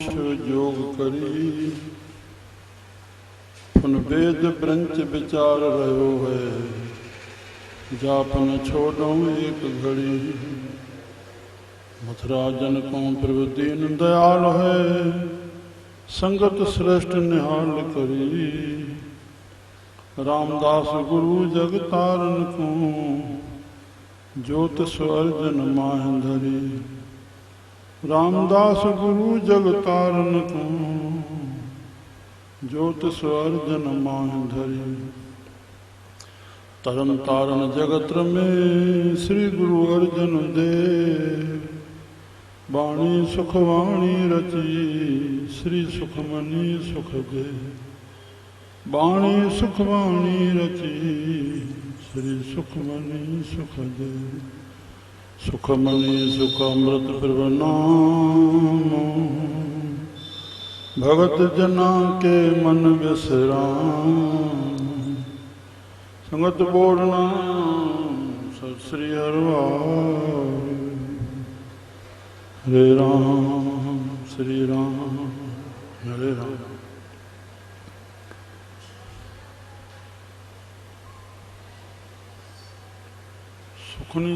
योग करी फुन वेद ब्रंच विचार रहो है जापन छोड़ो एक घड़ी मथुरा जन को प्रभु दीन दयाल है संगत श्रेष्ठ निहाल करी रामदास गुरु जग तारन को ज्योत स्वर्जन माह धरी रामदास गुरु जग तारन को ज्योत स्वर्जन माह धरी तरन तारन जगत में श्री गुरु अर्जन देव वाणी सुखवाणी रची श्री सुखमनी सुख दे वाणी सुखवाणी रची श्री सुखमनी सुख दे सुखमनी सुख अमृत प्रभु नाम भगत जना के मन विश्राम संगत बोलना सत श्री हरे राम श्री राम हरे राम। सुखनी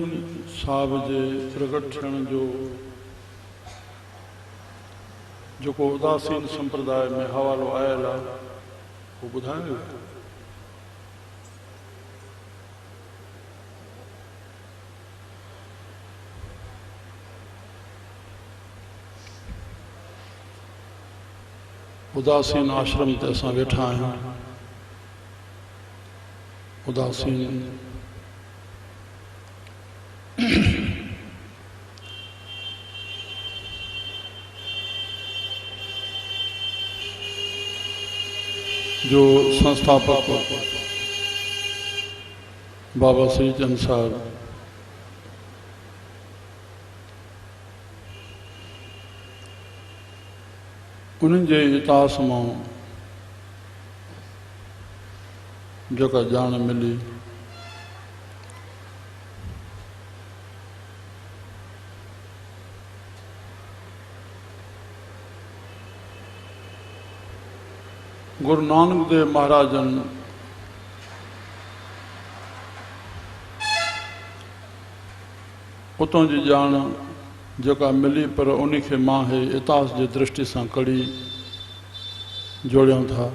साहब जे प्रगट थियण जो जेको उदासीन संप्रदाय में हवालो आयल आहे वो ॿुधायो। उदासीन आश्रम ते असां वेठा आहियूं। उदासीन जो संस्थापक बाबा श्री चंद साहब उन्हनि जे इतिहास मां जेका ॼाण मिली गुरु नानक देव महाराजन उतों जी ॼाण जेका मिली पर उन खे मां हे इतिहास जी दृष्टि सां कड़ी जोड़ियूं था।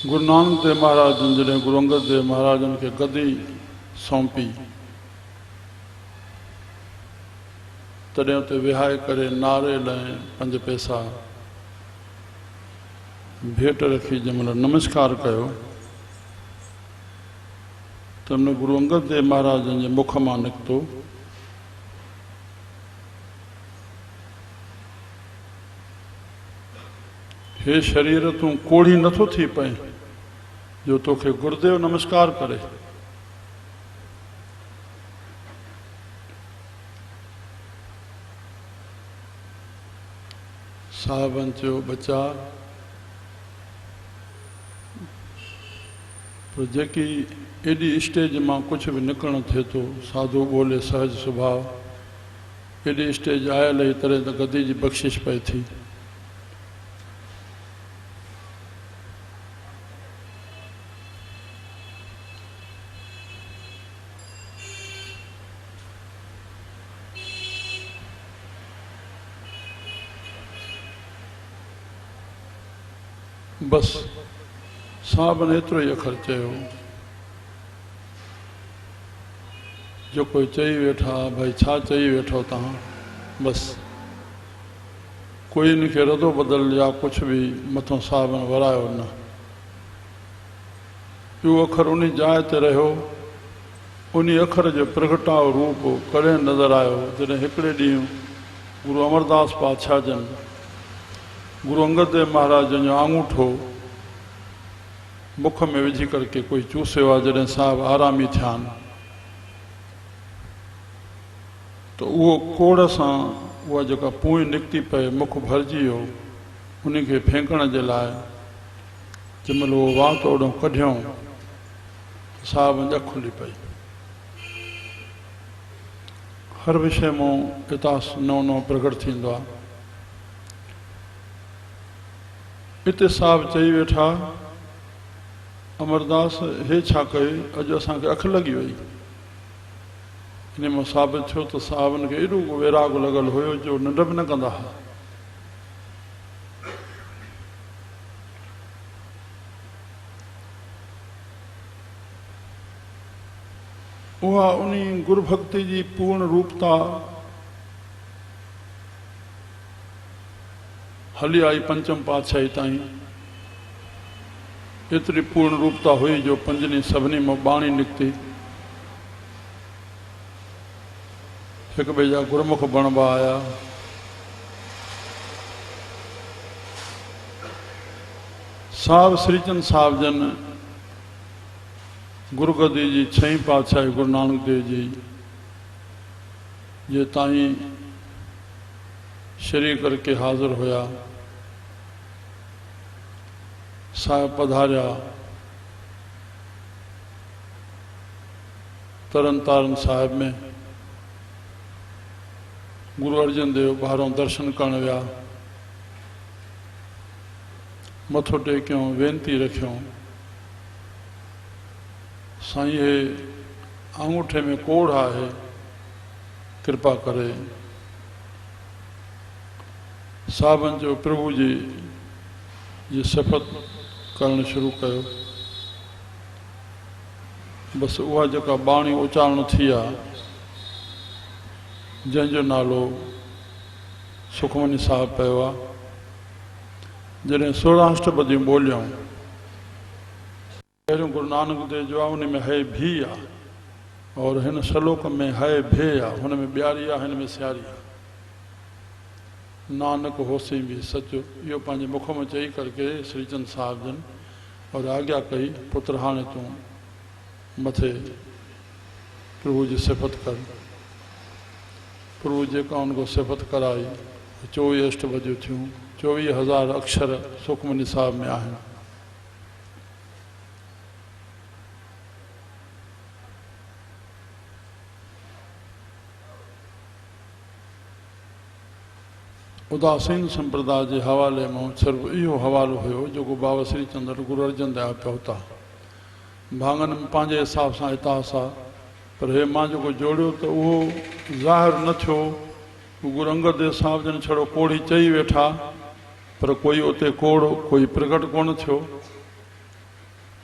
गुरु नानक देव महाराजन जॾहिं गुरु अंगद देव महाराजन खे गदी सौंपी तॾहिं उते विहाए करे नारेल ऐं 5 पैसा भेंट रखी जंहिंमहिल नमस्कार कयो त हुन गुरु अंगद देव महाराजन जे मुख मां निकितो हे शरीर तूं कोढ़ी नथो थी पए जो तोखे गुरुदेव नमस्कार करे। साहबन चयो बच्चा पर जेकी एडी स्टेज मां कुछ भी निकरण थे तो साधु बोले सहज स्वभाव एडी स्टेज आयल ही तरह तो गदी जी बख्शिश पई थी। बस साहब ने एतिरो ई अखर चयो जो कोई चई वेठा भाई छा चई वेठो तव्हां बस कोई इनखे रदो बदल या कुछ भी मथों साहब ने वरायो न। इहो अखर उन जाइ ते रहियो उन अखर जो प्रगटाव रूप कॾहिं नज़र आयो जॾहिं हिकिड़े ॾींहुं गुरु अमरदास पातशाह जन गुरु अंगद देव महाराज जो आंगूठो मुख में विझी करके कोई चूसियो आहे जॾहिं साहब आरामी थिया तो वो कोड़ सां उहा जेका पूई निकिती पए मुख भरिजी वियो उनखे फेंकण जे लाइ जंहिंमहिल उहो वात ओॾो कढियऊं साहब अञा खुली पई। हर विषय में इतिहास नओं नओं प्रकट थींदो आहे। इते साहब चई वेठा अमरदास हे छा कयो, अॼु असांखे अखि लॻी वई। इन मां साबित थियो त साहबनि खे एॾो वैराग लॻल हुयो जो निंड बि न कंदा हुआ। उहा उन गुरु भक्ति जी पूर्ण रूपता हली आई पंचम पातशाही ताईं। एतरी पूर्ण रूपता हुई जो पंजनी सभिनी में बाणी निकती। एक ॿिए जा गुरमुख बणबा आया। साहब श्रीचंद साहब जन गुरुगद्दी जी 6वीं पातशाही गुरु नानक देव जी जे ताईं शरीक करके हाज़िर हुआ। साहब पधारिया तरन तारन साहिब में। गुरु अर्जन देव ॿाहिरों दर्शन करण विया। मथो टेकियों, वेनती रखियों, साईं हे अंगूठे में कोढ़ है, कृपा करे। साहबन जो प्रभु जी सिफ़त करण शुरू कयो। बस उहा जेका बाणी उच्चारण थी आहे, जंहिंजो नालो सुखमनी साहब पियो आहे। जॾहिं 16 अष्टपदियूं ॿोलियूं, पहिरियों गुरु नानक देव जो आहे, उन में है भी आहे, और हिन श्लोक में है भे आहे, हुन में ॿियारी आहे, हिन में सियारी आहे। नानक होसी भी सचो, इहो पंहिंजे मुख में चई करके श्रीचंद साहब जन और आज्ञा कई, पुत्र हाणे तूं मथे प्रभु जी सिफ़त कर। प्रभु जेका उनको सिफ़त कराई। 24 अष्टपदियूं थियूं, 24,000 अक्षर सुखमनी साहब में आहिनि। उदासीन संप्रदाय के हवाले में सिर्फ इहो हवालो हुयो जो बाबा श्रीचंद्र गुरु अर्जन देव पहुता। भांगन में पंहिंजे हिसाब से इतिहास आहे, पर हे मां जो जोड़ियो तो वो ज़ाहिर न थियो। गुरु अंगद देव साहब जन छड़ो कोड़ी चई वेठा, पर कोई उते कोड़ कोई प्रकट कोन थियो।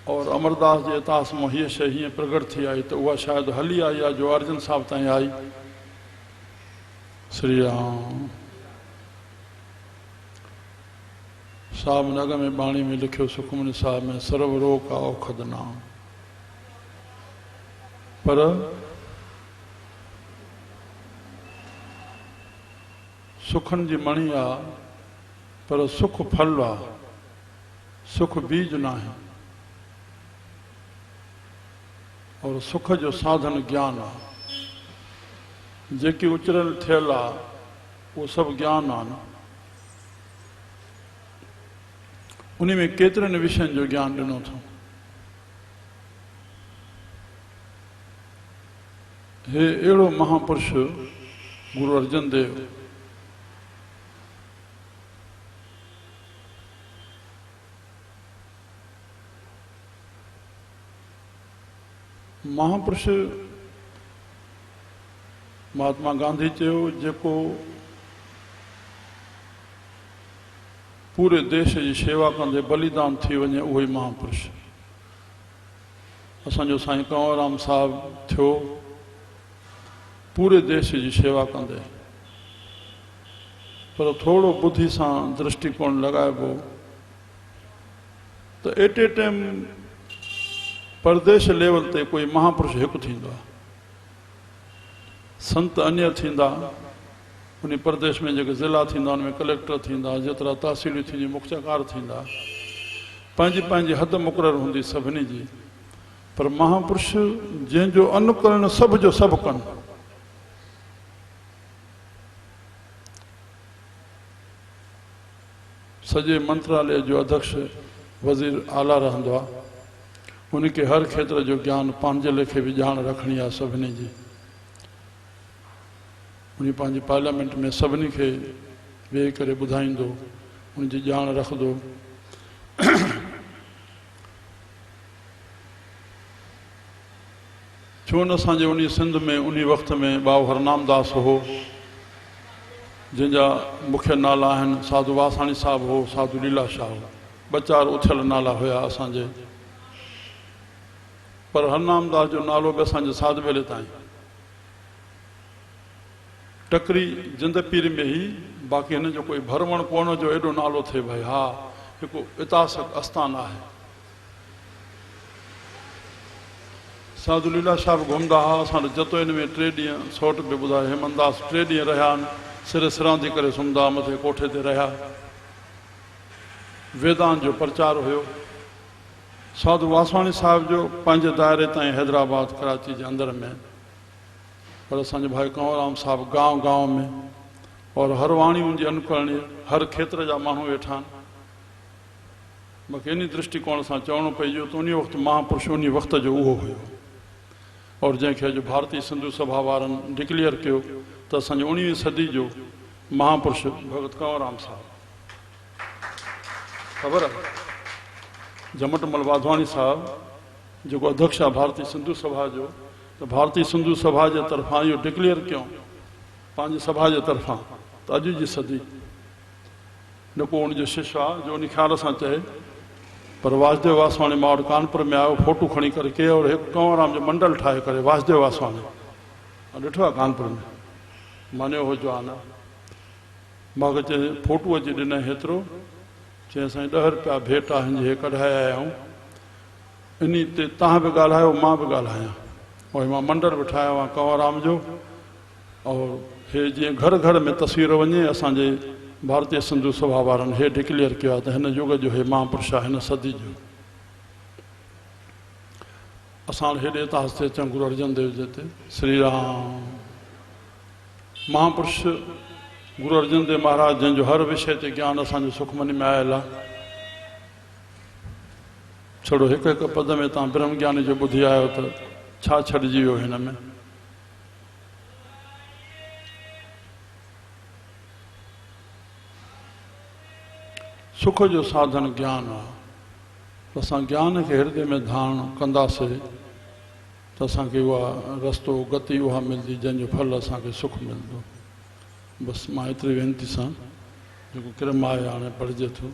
और अमरदास के इतिहास में हीअ शइ हीअं प्रकट थी आई तो वह शायद हली आई आहे जो अर्जन साहब ताईं आई। श्री राम। साहब नग में बाणी में लिखियो, सुखमनी साहब में, सर्व रोग का औखद नाम। पर सुखन जी मणि आ, पर सुख फल आ, सुख बीज ना है। और सुख जो साधन ज्ञान आ। जेकी उचरल थियल आ, वो सब ज्ञान आ न। उन्हीं में केतरनि विषयन जो ज्ञान दिनों था। हे एड़ो महापुरुष गुरु अर्जन देव महापुरुष महात्मा गांधी चयो, जेको पूरे देश की सेवा कंदे बलिदान थी वने, उहो ही महापुरुष। असो साईं कंवरराम साहब थियो, पूरे देश की सेवा कंदे, पर थोड़ो बुद्धि से दृष्टिकोण लगाइबो तो एट ए टाइम परदेश लेवल ते कोई महापुरुष एक थींदा, संत अन्य थींदा। उन प्रदेश में जो जिला थींदा, उनमें कलेक्टर थींदा, जितरा तहसील थी, मुख्यकार थींदा। पंहिंजी पंहिंजी हद मुक़रर होंदी सभिनी जी। पर महापुरुष जंहिंजो अनुकरण सब जो सब कन। सजे मंत्रालय जो अध्यक्ष वजीर आला रहंदो आहे। उनके हर क्षेत्र जो ज्ञान पंहिंजे लेखे भी जान रखनी है सभिनी जी। उन पंहिंजी पार्लियामेंट में सभिनी खे वेही करे ॿुधाईंदो, उनजी ॼाण रखंदो। छो न असांजे उन सिंध में उन वक़्त में बाबा हरनामदास हो, जंहिंजा मुख्य नाला आहिनि साधू वासाणी साहिबु हो, साधू लीलाशाह हो, ॿ चारि उथियल नाला हुया असांजे। पर हरनामदास जो नालो बि असांजे साध बेले ताईं टकरी जिंद पीर में ई, बाक़ी हिन जो कोई भरवण कोन जो एॾो नालो थिए भई हा हिकु इतिहासक आस्थान आहे। साधू लीलाशाह बि घुमंदा हुआ, असां जतो हिन में 3 ॾींहं सौट बि ॿुधायो, हेमनदास 3 ॾींहं रहिया आहिनि, सिर सिरांदी करे सुम्हंदा, मथे कोठे ते रहिया। वेदांत जो प्रचार हुयो। साधू वासवाणी साहिब जो पंहिंजे दायरे ताईं हैदराबाद कराची जे अंदर में, पर असांजे भाई कंवरराम साहिबु गांव गांव में और हर वाणियुनि जी अनुकरणी हर खेत्र जा माण्हू वेठा आहिनि। मूंखे इन दृष्टिकोण सां चवणो पइजो त उन वक़्तु महापुरुष उन वक़्त जो उहो हुयो, और जंहिंखे अॼु भारतीय सिंधु सभा वारनि डिक्लेयर कयो त असांजे 19वीं सदी जो महापुरुष भगत कंवरराम साहिबु। ख़बर आहे जमटमल वाधवाणी साहिबु जेको अध्यक्ष आहे भारतीय सिंधु सभा जो, त भारतीय सिंधु सभा जे तरफ़ां इहो डिक्लेयर कयूं पंहिंजी सभा जे तरफ़ां त अॼु जी सदी न को उनजो शिष्य आहे जो उन ख़्याल सां चए, पर वासुदेव वासवाणी मां वटि कानपुर में आयो, फोटू खणी करे कयो और हिकु कंवरराम जो मंडल ठाहे करे वासुदेव वासवाणी ॾिठो आहे कानपुर में, मानियो हुजो आहे न। मूंखे चए फोटू अची ॾिनई हेतिरो, चई असांजी 10 रुपया भेट आहिनि, हे कढाया आहियूं, इन ते तव्हां बि ॻाल्हायो मां बि ॻाल्हायां, और मां मंडल बि ठाहियो आहे कंवरराम जो। और हे जीअं घर घर में तस्वीर वञे, असांजे भारतीय सिंधु सभा वारनि हे डिक्लेयर कयो आहे त हिन युग जो हे महापुरुष आहे, हिन सदी जो। असां हेॾे इतिहास ते अचूं गुरु अर्जन देव जी ते, श्री राम महापुरुष गुरु अर्जन देव महाराज जंहिंजो हर विषय ते ज्ञान असांजे सुखमनी में आयल आहे। छड़ो हिकु हिकु पद में तव्हां ब्रह्म ज्ञानी जो ॿुधी आयो त छा छॾिजी वियो हिन में। सुख जो साधन ज्ञान आहे, त असां ज्ञान खे हृदय में धारण कंदासीं त असांखे उहा रस्तो गति उहा मिलंदी जंहिंजो फल असांखे सुख मिलंदो। बसि मां एतिरी वेनिती सां जेको क्रम आहे हाणे पढ़िजे थो।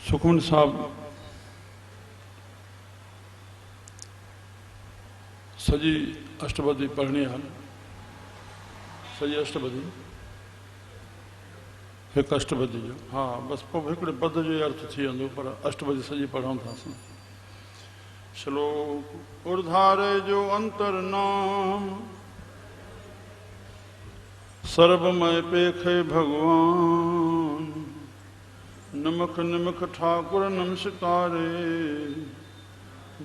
सुखमनी साहिबु सॼी अष्टपदी पढ़णी आहे, सॼी अष्टपदी हिकु अष्टपदी जो, हा बसि पोइ हिकिड़े पद जो ई अर्थ थी वेंदो, पर अष्टपदी सॼी पढ़ूं था असां। श्लोक उर्धारे जो अंतर नाम सर्वमय पेखे भगवान, नमक निमक ठाकुर नमस्कारे,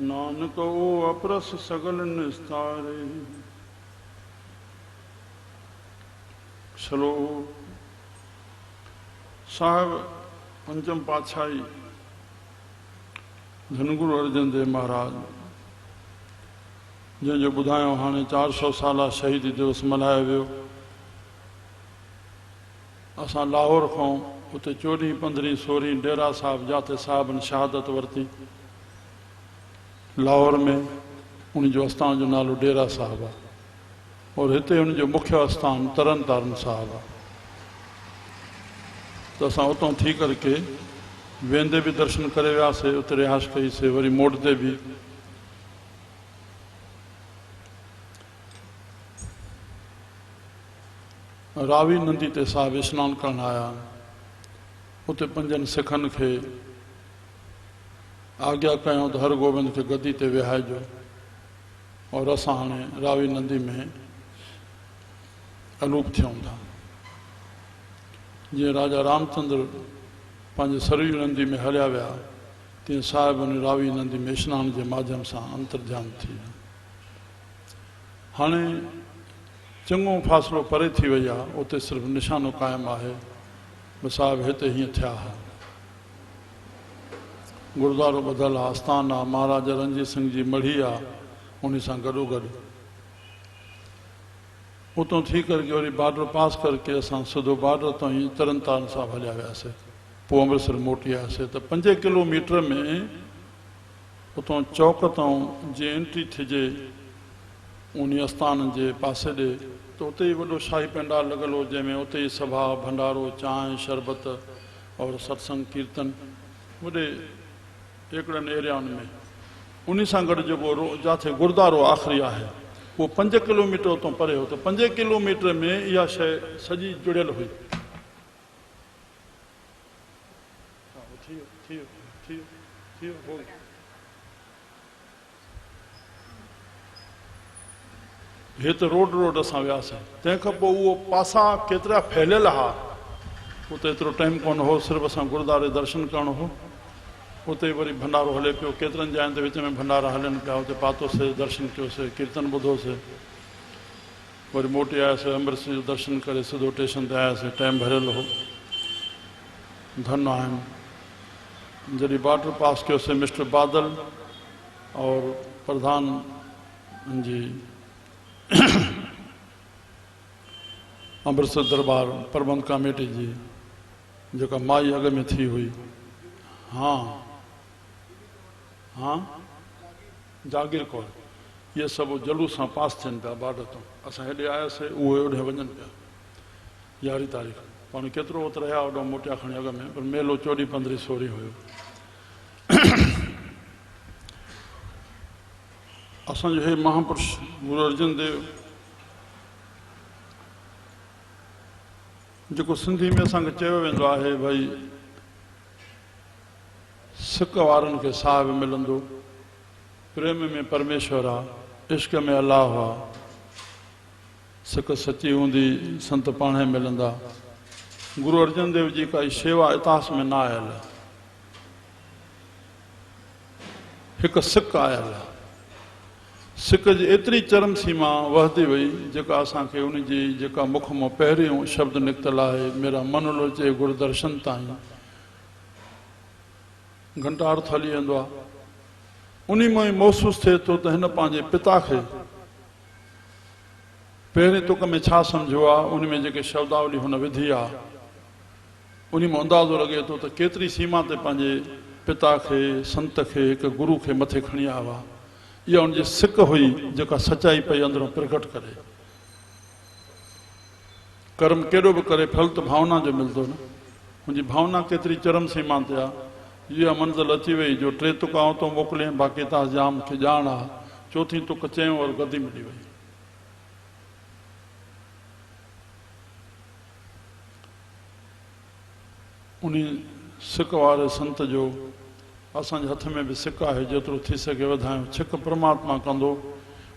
नानक ओ अपरस सगल निस्तारे। श्लोक साहिब पंचम पातशाही धनगुरु अर्जन देव महाराज जंहिंजो ॿुधायो हाणे 400 साला शहीदी दिवस मल्हायो वियो। असां लाहौर खां उते 14, 15, 16 डेरा साहिब जाते साहिबनि शहादत वरिती। लाहौर में उनजो आस्थान जो नालो डेरा साहिब आहे, और हिते उनजो मुख्य आस्थान तरन तारन साहिब आहे। त असां उतां थी करके वेंदे बि दर्शन करे वियासीं, उते रिहाइश कईसीं, वरी मोटदे बि। रावी नंदी ते साहिब सनानु करणु आया, उते 5 सिखनि खे आज्ञा कयूं त हर गोबिंद खे गद्दी ते विहाइजो, और असां हाणे रावी नंदी में अलूप थियूं था। जीअं राजा रामचंद्र पंहिंजे सरयू नंदी में हलिया विया, तीअं साहिब उन रावी नंदी में सनान जे माध्यम सां अंतर्ध्यान थी विया। हाणे चङो फ़ासिलो परे थी वई आहे, उते सिर्फ़ु निशानो क़ाइमु आहे, साहिब हिते हीअं थिया हुआ। गुरुद्वारो ॿधलु आहे, आस्थान आहे, महाराजा रणजीत सिंह जी मढ़ी आहे, उन सां गॾोगॾु उतों थी करके वरी बॉर्डर पास करके असां सिधो बॉर्डर तां ई तरन तारण सां हलिया वियासीं, पोइ अमृतसर मोटी आयासीं। त 5 किलोमीटर में उतों चौक तां जीअं एंट्री थिजे उन आस्थान जे पासे ॾे, त उते ई वॾो शाही पंडाल लॻल हो, जंहिंमें उते ई सभा भंडारो चांहि शरबत और सत्संग कीर्तन वॾे एकड़नि एरियाउनि में। उन सां गॾु जेको जिथे गुरुद्वारो आख़िरी आहे उहो 5 किलोमीटर उतां परे हो। त 5 किलोमीटर में इहा शइ सॼी जुड़ियल हुई। हे त रोड असां वियासीं। तंहिंखां पोइ उहो पासा केतिरा फैलियल हुआ, उते एतिरो टाइम कोन हो, सिर्फ़ु असां गुरुद्वारे दर्शन करणो हो। उते वरी भंडारो हले पियो, केतिरनि जाइनि ते विच में भंडारा हलनि पिया, उते पातोसीं, दर्शन कयोसीं, कीर्तन ॿुधोसीं, वरी मोटी आयासीं, अमृतसर जो दर्शन करे सिधो स्टेशन ते आयासीं। टाइम भरियल हो। धन आहिनि। जॾहिं बॉर्डर पास कयोसीं, मिस्टर बादल और प्रधान जी अमृतसर दरबार प्रबंध कमेटी जी जेका माई अॻ में थी हुई, जागीर कौर, इहे सभु जलूस सां पास थियनि पिया बॉर्डर तां। असां हेॾे आयासीं, उहे ओॾे वञनि पिया। 11 तारीख़ पाण केतिरो ओतिरो रहिया ओॾो मोटिया खणी अॻ में, पर मेलो 14, 15, 16 हुयो। असांजो हे महापुरुष गुरु अर्जन देव जेको सिंधी में असांखे चयो वेंदो आहे भई सिक वारनि खे साहिब मिलंदो, प्रेम में परमेश्वर आहे, इश्क में अलाह आहे, सिक सची हूंदी संत पाणे मिलंदा। गुरु अर्जन देव जी काई शेवा इतिहास में न आयल, हिकु सिक आयल। सिक जी एतिरी चरम सीमा वहंदी वई जेका असांखे उन जी जेका मुख मां पहिरियों शब्द निकितल आहे, मेरा मन लोचे गुरुदर्शन ताईं, घंटा अर्थ हली वेंदो आहे। उन मां ई महसूसु थिए थो त हिन पंहिंजे पिता खे पहिरें तुक में छा सम्झो आहे, उन में जेके शब्दावली हुन विधी आहे, उन मां अंदाज़ो लॻे थो त केतिरी सीमा ते पंहिंजे पिता खे, संत खे, हिकु गुरू खे मथे खणी आयो आहे। इहा उनजी सिक हुई जेका सचाई पई अंदरों प्रकट करे। कर्म केॾो बि करे, फल त भावना जो मिलंदो न। मुंहिंजी भावना केतिरी चरम सीमा ते आहे, इहा मंज़िल अची वई जो 3 तुक तो मोकिलियईं, बाक़ी तव्हां जाम खे ॼाण आहे। 4थी तुक चयूं और गदी मिली वई। उन सिक वारे संत जो असांजे हथ में बि सिक आहे, जेतिरो थी सघे वधायूं। छिक परमात्मा कंदो,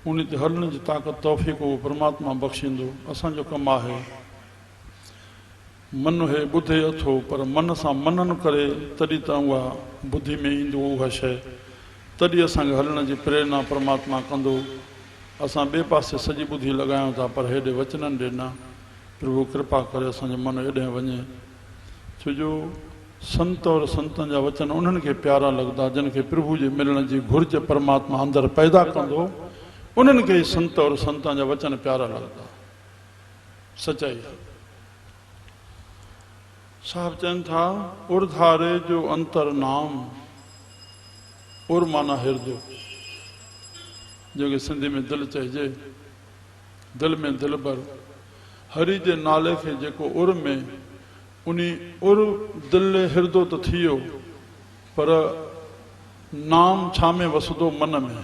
उन ते हलण जी ताक़त तौफ़ीक़ उहो परमात्मा बख़्शींदो। असांजो कमु आहे मन हे ॿुधे अथो, पर मन सां मनन करे तॾहिं त उहा बुद्धि में ईंदो उहा शइ, तॾहिं असांखे हलण जी प्रेरणा परमात्मा कंदो। असां ॿिए पासे सॼी ॿुधी लॻायूं था, पर हेॾे वचननि ॾे न। प्रभु कृपा करे असांजो मन हेॾे वञे, छो जो संत और संतनि जा वचन उन्हनि खे प्यारा लॻंदा जिन खे प्रभु जे मिलण जी घुर्ज परमात्मा अंदरि पैदा कंदो, उन्हनि खे संत और संतनि जा वचन प्यारा लॻंदा। सचाई साहब चवनि था, उर्धारे जो अंतर नाम, उर माना हृदय, जेके सिंधी में दिलि चइजे, दिलि में दिलि भर। हरि जे नाले खे जेको उर में, उन उर दिलि हृदय त थी वियो, पर नाम छा में वसंदो? मन में।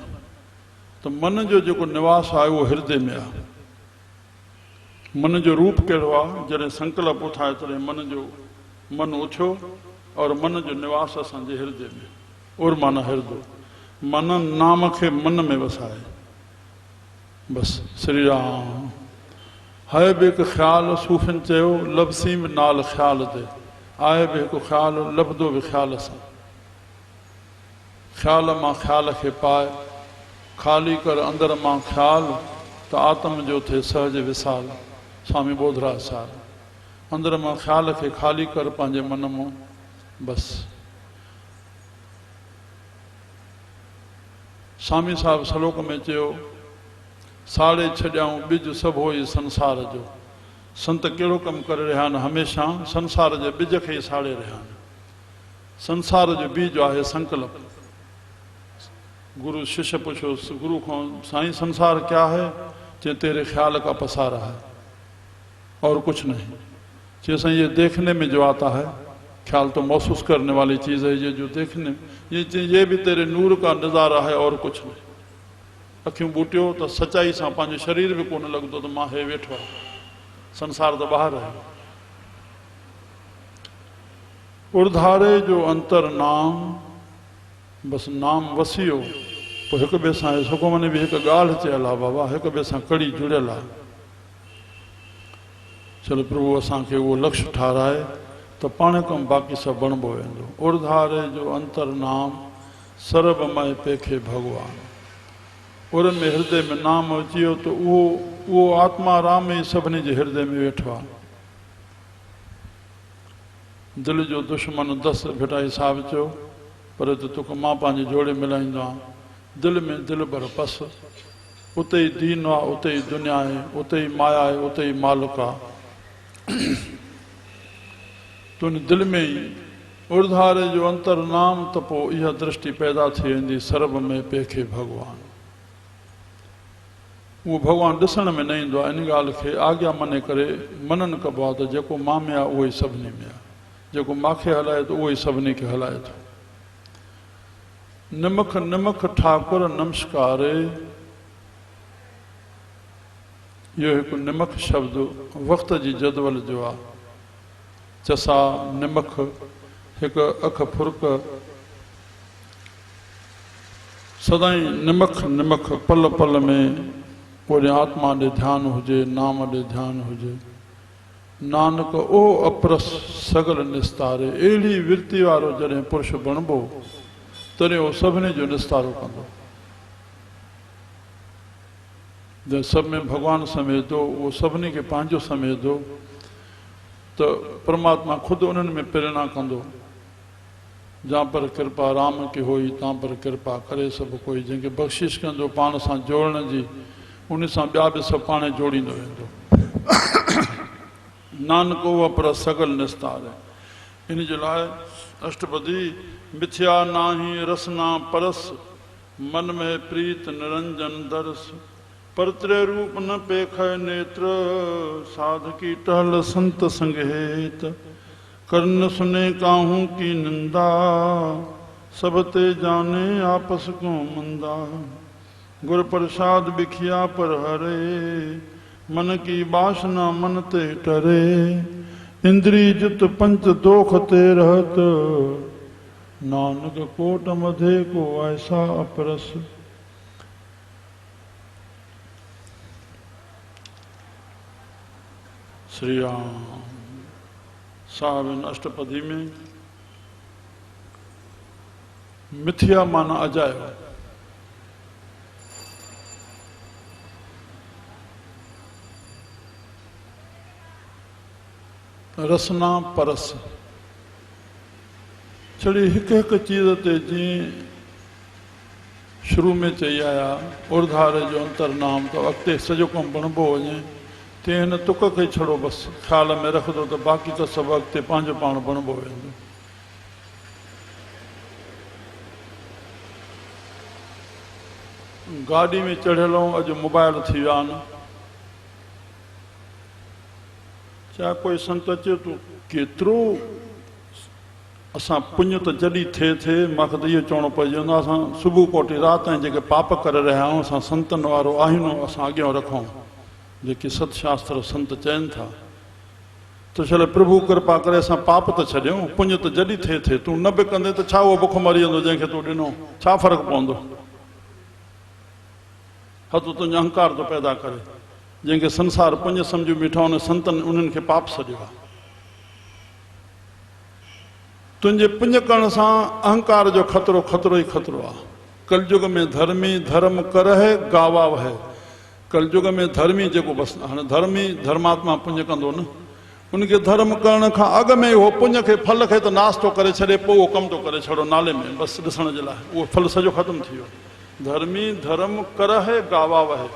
त मन जो जेको निवास आहे उहो हृदय में आहे। मन जो रूप कहिड़ो आहे? जॾहिं संकल्प उठाए तॾहिं मन उथियो और मन जो निवास असांजे हृदय में। उर माना हृदय। मन नाम खे मन में वसाए। बसि श्री राम। है बि हिकु ख़्यालु, सूफ़िन चयो, लफ़्ज़ी बि नाल ख़्याल ते आहे बि हिकु ख़्यालु, लभंदो बि ख़्याल सां। ख़्याल मां ख़्याल खे पाए, ख़ाली कर अंदरि मां ख़्याल, त आत्म जो थिए सहज विसाल। स्वामी बोधराज साहिब। अंदरि मां ख़्याल खे ख़ाली कर पंहिंजे मन मां, बसि। स्वामी साहिब सलोक में चयो, साड़े छॾियाऊं ॿिज सभु होई संसार जो। संत कहिड़ो कमु करे रहिया आहिनि, हमेशह संसार जे ॿिज खे ई साड़े रहिया आहिनि। संसार जो बीज आहे संकल्प। गुरु शिष्य पूछो गुरु को, साईं संसार क्या है? जे तेरे ख्याल का पसारा है और कुछ नहीं। जे साईं ये देखने में जो आता है, ख्याल तो महसूस करने वाली चीज़ है, ये जो देखने, ये भी तेरे नूर का नज़ारा है और कुछ नहीं। अखियूं बूटियो तो सच्चाई सां पंहिंजो शरीर भी कोन लॻंदो त मां हे वेठो आहियां, संसार तो ॿाहिरि आहे। उर्धारे जो अंतर नाम, बसि नाम वसियो, पोइ हिक ॿिए सां सुखमन में बि हिकु ॻाल्हि चयल आहे बाबा, हिक ॿिए सां कड़ी जुड़ियल आहे। चलो प्रभु असांखे उहो लक्ष्य ठाराए त पाण कम बाक़ी सभु बणिबो वेंदो। उर्धारे जो अंतर नाम, सर्वमय पेखे भगवान। उर में हृदय में नाम अची वियो त उहो आत्मा राम ई सभिनी जे हृदय में वेठो आहे। दिलि जो दुश्मन दस भिटाई साहिब चयो, पर त तोखे मां पंहिंजे जोड़े मिलाईंदो आहियां। दिलि में दिलि भर पस, उते ई दीन आहे, उते ई दुनिया आहे, उते ई माया आहे, उते ई मालिक आहे। तुंहिंजी दिलि में ई उर्धारे जो अंतर नाम, त पोइ इहा दृष्टि पैदा थी वेंदी, सर्व में पेखे भगवान। उहो भॻवानु ॾिसण में न ईंदो आहे। इन ॻाल्हि खे आज्ञा मने करे मनन कबो आहे त जेको मां में आहे उहो ई सभिनी में आहे, जेको मूंखे हलाए थो उहो ई सभिनी खे हलाए थो। निमख निमख ठाकुर नमस्कारे, इहो हिकु निमख शब्द वक़्त जी जदवल जो आहे। चसा निमख, हिकु अख फुर्क, सदाई निमख निमख, पल पल में ओॾे आत्मा ॾे ध्यानु हुजे, नाम ॾे ध्यानु हुजे। नानक ओ अप्रस सगल निस्तारे, अहिड़ी विरती वारो जॾहिं पुरुष बणिबो तॾहिं उहो सभिनी जो निस्तारो कंदो। जंहिं सभ में भॻवानु समेतो, उहो सभिनी खे पंहिंजो समेतो, त परमात्मा ख़ुदि उन्हनि में प्रेरणा कंदो। जहाँ पर कृपा राम की हुई, तव्हां पर कृपा करे सभु कोई। जंहिंखे बख़्शिश कंदो पाण सां जोड़ण जी, उन सां ॿिया बि सभु पाण जोड़ींदो वेंदो। नानक उहा पर सगल निस्तार आहे। इन जे लाइ अष्टपदी, मिथ्या नाही रसना परस, मन में प्रीत निरंजन दरस। परत्रे रूप न पेख नेत्र, साधकी टहल संत संग हेत। कर्ण सुने काहू की निंदा, सब ते जाने आपस को मंदा। गुर प्रसाद बिखिया पर हरे, मन की बासना मन ते टरे। इंद्री जुत पंच दोख ते रहत, नानक कोट मधे को ऐसा अपरस। श्री राम साहब इन अष्टपदी में मिथ्या माना अजायो, रसना परस। छड़ी हिक हिक चीज़ ते जीअं शुरू में चई आया, उर्धारे जो अंतर नाम, त अॻिते सॼो कमु बणिबो वञे। ते हिन तुक खे छड़ो बसि ख़्याल में रखंदो त बाक़ी त सभु अॻिते पंहिंजो पाण बणिबो वेंदो। गाॾी में चढ़ियल ऐं अॼु मोबाइल थी विया आहिनि। चाहे कोई संत अचे तो केतिरो असां पुण्य त जॾहिं थिए मूंखे त इहो चवणो पइजी वेंदो, असां सुबुह कोटी राति ताईं जेके पाप करे रहिया आहियूं, असां संतनि वारो आहिनो असां अॻियां रखूं, जेके सतशास्त्र संत चवनि था। त छल प्रभु कृपा करे असां पाप त छॾियूं, पुण्य त जॾहिं थिए तूं न बि कंदे त छा उहो बुख मरी वेंदो जंहिंखे तूं ॾिनो, छा फ़र्क़ु पवंदो? हथु तुंहिंजो अहंकार थो पैदा करे। जंहिंखे संसार पुण्य सम्झूं बीठा उन संतनि उन्हनि खे पाप सॼो आहे। तुंहिंजे पुण्य करण सां अहंकार जो खतरो खतरो ई खतरो आहे। कलयुग में धर्मी धर्म करहे गावा वहे। कलयुग में धर्मी जेको बसि हाणे धर्मी धर्मात्मा पुण्य कंदो न, उनखे धर्म करण खां अॻु में उहो पुण्य खे फल खे त नाश थो करे छॾे, पोइ उहो कमु थो करे छॾो नाले में बसि ॾिसण जे लाइ, उहो फल सॼो ख़तमु थी वियो। धर्मी धर्म करहे गावा वहे।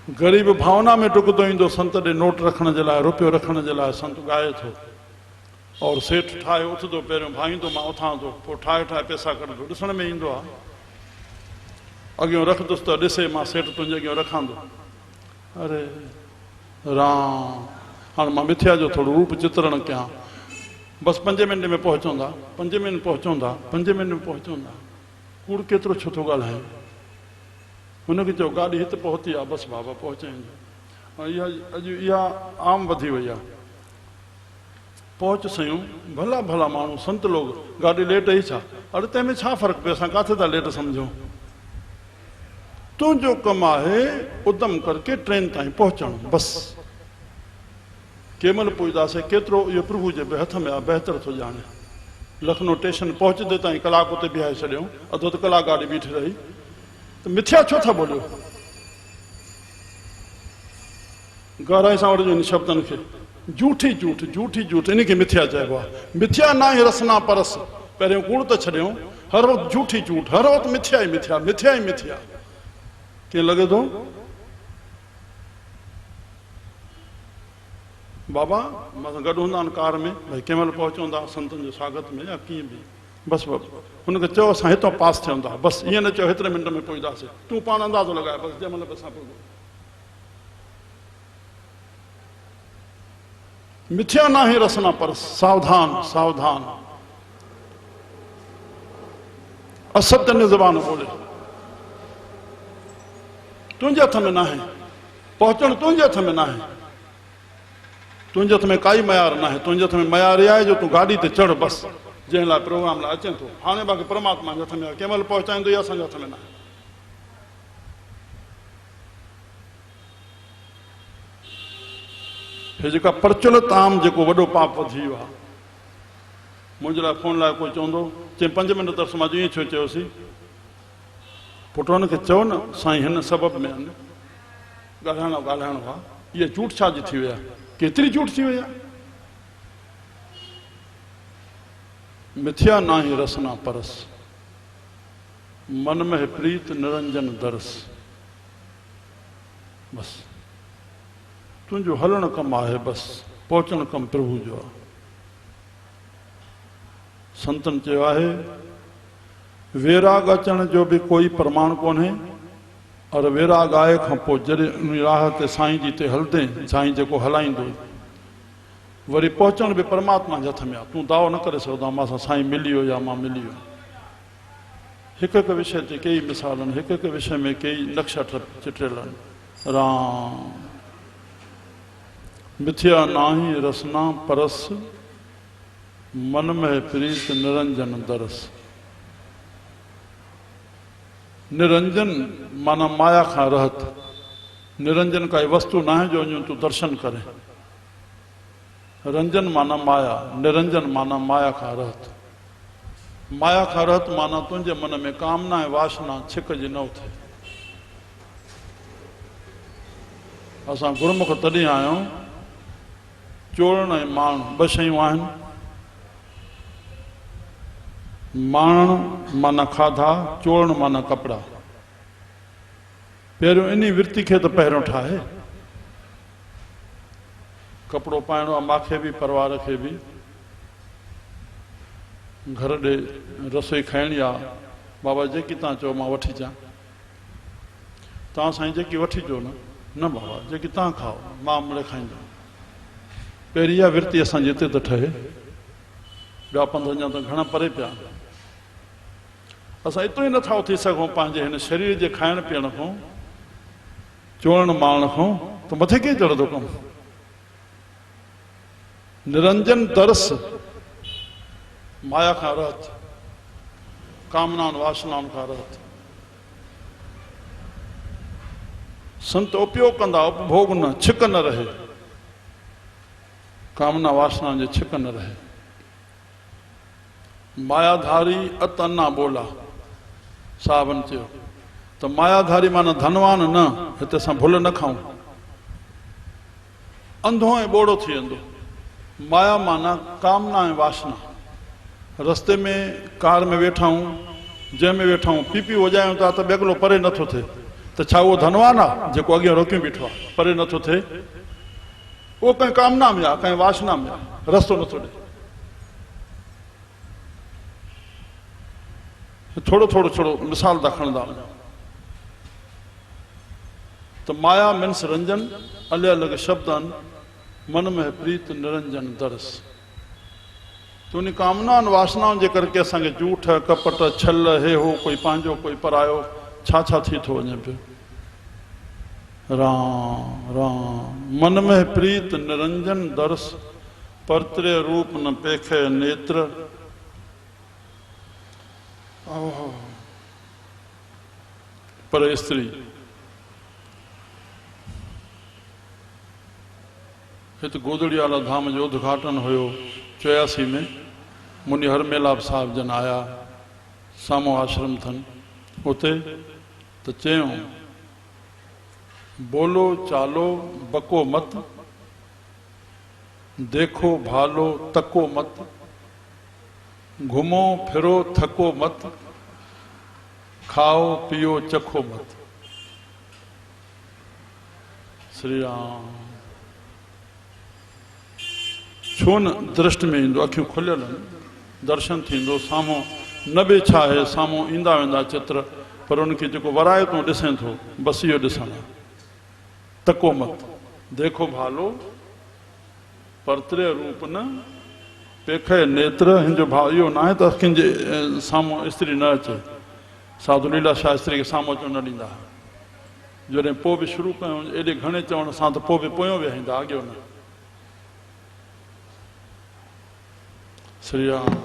ग़रीब भावना में डुकंदो ईंदो संत ॾे नोट रखण जे लाइ, रुपयो रखण जे लाइ। संत ॻाए थो और सेठ ठाहे उथंदो, पहिरियों भाईंदो, मां उथां थो, पोइ ठाहे ठाहे पैसा कढंदो, ॾिसण में ईंदो आहे। अॻियों रखंदुसि त ॾिसे मां सेठ तुंहिंजे अॻियां रखां थो। अरे राम, हाणे मां मिथ्या जो थोरो रूप चित्रण कयां। बसि 5 मिंट में पहुचंदा, 5 मिंट पहुचंदा, 5 मिंट में पहुचंदा। कूड़ केतिरो छो थो ॻाल्हाए? हुनखे चयो गाॾी हिते पहुती आहे, बसि बाबा पहुचाईंदो। इहा अॼु इहा आम वधी वई आहे। पहुच सयूं, भला भला माण्हू संत लोग, गाॾी लेट ई छा? अरे तंहिंमें छा फ़र्क़ु पियो, असां किथे था लेट सम्झूं? तुंहिंजो कमु आहे उधम करके ट्रेन ताईं पहुचणु, बसि। केमल पुॼंदासीं केतिरो इहो प्रभु जे हथ में आहे, बहितर थो ॼाणे। लखनऊ स्टेशन पहुचंदे ताईं कलाक उते बीहाए छॾियऊं, अधु अधु कलाक गाॾी बीठी रही, त मिथ्या छो था बोलियो? गहराई सां वठिजो इन शब्दनि खे। झूठी झूठ, झूठी झूठ, इनखे मिथ्या चइबो आहे। मिथ्या ना ही रसना परस, पहिरियों कूड़ त छॾियऊं, हर वक़्तु झूठी झूठ, हर वक़्तु मिथ्या ई मिथ्या, मिथ्या ई मिथ्या। कीअं लॻे थो? बाबा मां सां गॾु हूंदा आहिनि कार में, भई कंहिं महिल पहुचंदा संतनि जो स्वागत में या कीअं बि, बसि हुनखे चयो असां हितां पास थियंदा, बसि ईअं न चयो हेतिरे मिंट में पहुचंदासीं, तूं पाण अंदाज़ो लॻाए, बसि जंहिं महिल बि असां पहुचूं। मिथ्या ना ही रसना पर, सावधान सावधान, असत्य ने ज़बान बोले। तुंहिंजे हथ में न आहे, पहुचणु तुंहिंजे हथ में न आहे, तुंहिंजे हथ में काई मयार न आहे। तुंहिंजे हथ में मयार इहा आहे जो तूं गाॾी ते चढ़, बसि जंहिं लाइ प्रोग्राम लाइ अचे थो। हाणे बाक़ी परमात्मा जे हथ में आहे, कंहिं महिल पहुचाईंदो इहा असांजे हथ में न आहे। हे जेका प्रचलित आम जेको वॾो पाप वधी वियो आहे। मुंहिंजे लाइ फोन लाइ कोई चवंदो, चई 5 मिंट तरस मां ईअं छो चयोसीं? पुटु हुनखे चओ न साईं हिन सबब में आहिनि, ॻाल्हाइणो आहे। इहा झूठ छा जी थी वई आहे? केतिरी झूठ थी वई आहे? मिथ्या ना ही रसना परस, मन में प्रीत निरंजन दरस। बसि तुंहिंजो हलणु कमु आहे, बसि पहुचणु कमु प्रभु जो आहे। संतनि चयो आहे वैराग अचण जो बि कोई प्रमाण कोन्हे, और वैराग आए खां पोइ जॾहिं उन राह ते साईं जी ते हलंदे, साईं जेको हलाईंदो, वरी पहुचण बि परमात्मा जे हथ में आहे। तूं दावो न करे सघंदो मां सां साईं मिली वियो या मां मिली वियो। हिकु हिकु विषय ते कई मिसाल आहिनि, हिकु हिकु विषय में कई नक्शा चिटियल आहिनि। राम मिथ्या नाही रसना परस, मन में प्रीत निरंजन दरस। निरंजन माना माया खां रहत। निरंजन काई वस्तु ना है जो वञूं तूं दर्शन करे। रंजन माना माया, निरंजन माना माया खां रहत। माया खां रहत माना तुंहिंजे मन में कामना ऐं वासना छिक जी न उथे। असां गुरमुख तॾहिं आहियूं, चोरण ऐं माण ॿ शयूं आहिनि। माण माना खाधा, चोरण माना कपिड़ा। पहिरियों इन वृत्ति खे त पहिरियों ठाहे। कपिड़ो पाइणो आहे मूंखे बि, परिवार खे बि। घर ॾे रसोई खाइणी आहे, बाबा जेकी तव्हां चओ मां वठी अचां। तव्हां साईं जेकी वठी अचो न बाबा जेकी तव्हां खाओ, मां मिड़े खाईंदुमि। पहिरीं इहा वृत्ति असांजे हिते त ठहे। ॿिया पंध अञा त घणा परे पिया। असां एतिरो ई नथा उथी सघूं पंहिंजे हिन शरीर जे खाइण पीअण खां, चोरण मारण खां, त मथे कीअं चढ़ंदो कमु? निरंजन दरस, माया खां रहत, कामनाउनि वासनाउनि खां रहत। संत उपयोग कंदा, उपभोग न, छिक न रहे। कामना वासना जे छिक न रहे। मायाधारी अत अन्ना बोला, साहबनि चयो त मायाधारी माना धनवान न, हिते असां भुल न खाऊं। अंधो ऐं ॿोड़ो थी वेंदो। माया माना कामना ऐं वासना। रस्ते में कार में वेठा आहियूं, जंहिंमें वेठा आहियूं, पीपी वॼायूं था त बेगलो परे नथो थिए। तो छा वो धनवान आहे जेको अॻियां रोकियो बीठो आहे, परे नथो थिए? उहो कंहिं कामना में आहे, कंहिं वासना में आहे, रस्तो नथो ॾे। थोरो थोरो थोरो मिसाल था खणंदा वञो त माया मीन्स रंजन, अलॻि अलॻि शब्द आहिनि, मन में प्रीत निरंजन दरस। त उन कामनाउनि वासनाउनि जे करके असांखे झूठ कपट छल हे हो, कोई पंहिंजो कोई परायो, छा छा थी थो वञे पियो। राम राम मन में प्रीत निरंजन दरस, परतरे रूप न पेखे नेत्र। पर स्त्री हिते गोदड़ियाला धाम जो उद्घाटन हुयो 84 में। मुनि हरमेलाप साहिब जन आया, सामो आश्रम थन उते, तो चयूं बोलो चालो बको मत, देखो भालो तको मत, घुमो फिरो थको मत, खाओ पियो चखो मत। श्री राम छो न दृष्टि में ईंदो, अखियूं खुलियल आहिनि, दर्शन थींदो, साम्हूं न बि छा आहे, साम्हूं ईंदा वेंदा चित्र, पर उनखे जेको वराए थो ॾिसे थो, बसि इहो ॾिसणु आहे। तको मत, देखो भालो, परतरे रूप न पेखे नेत्र। हिन जो भाव इहो न आहे त अखियुनि जे साम्हूं स्त्री न अचे। साधु लीला शास्त्री खे साम्हूं अचणु न ॾींदा, जॾहिं पोइ बि शुरू कयूं एॾे घणे चवण सां त पोइ बि पोयों विहाईंदा, अॻियो न। श्री राम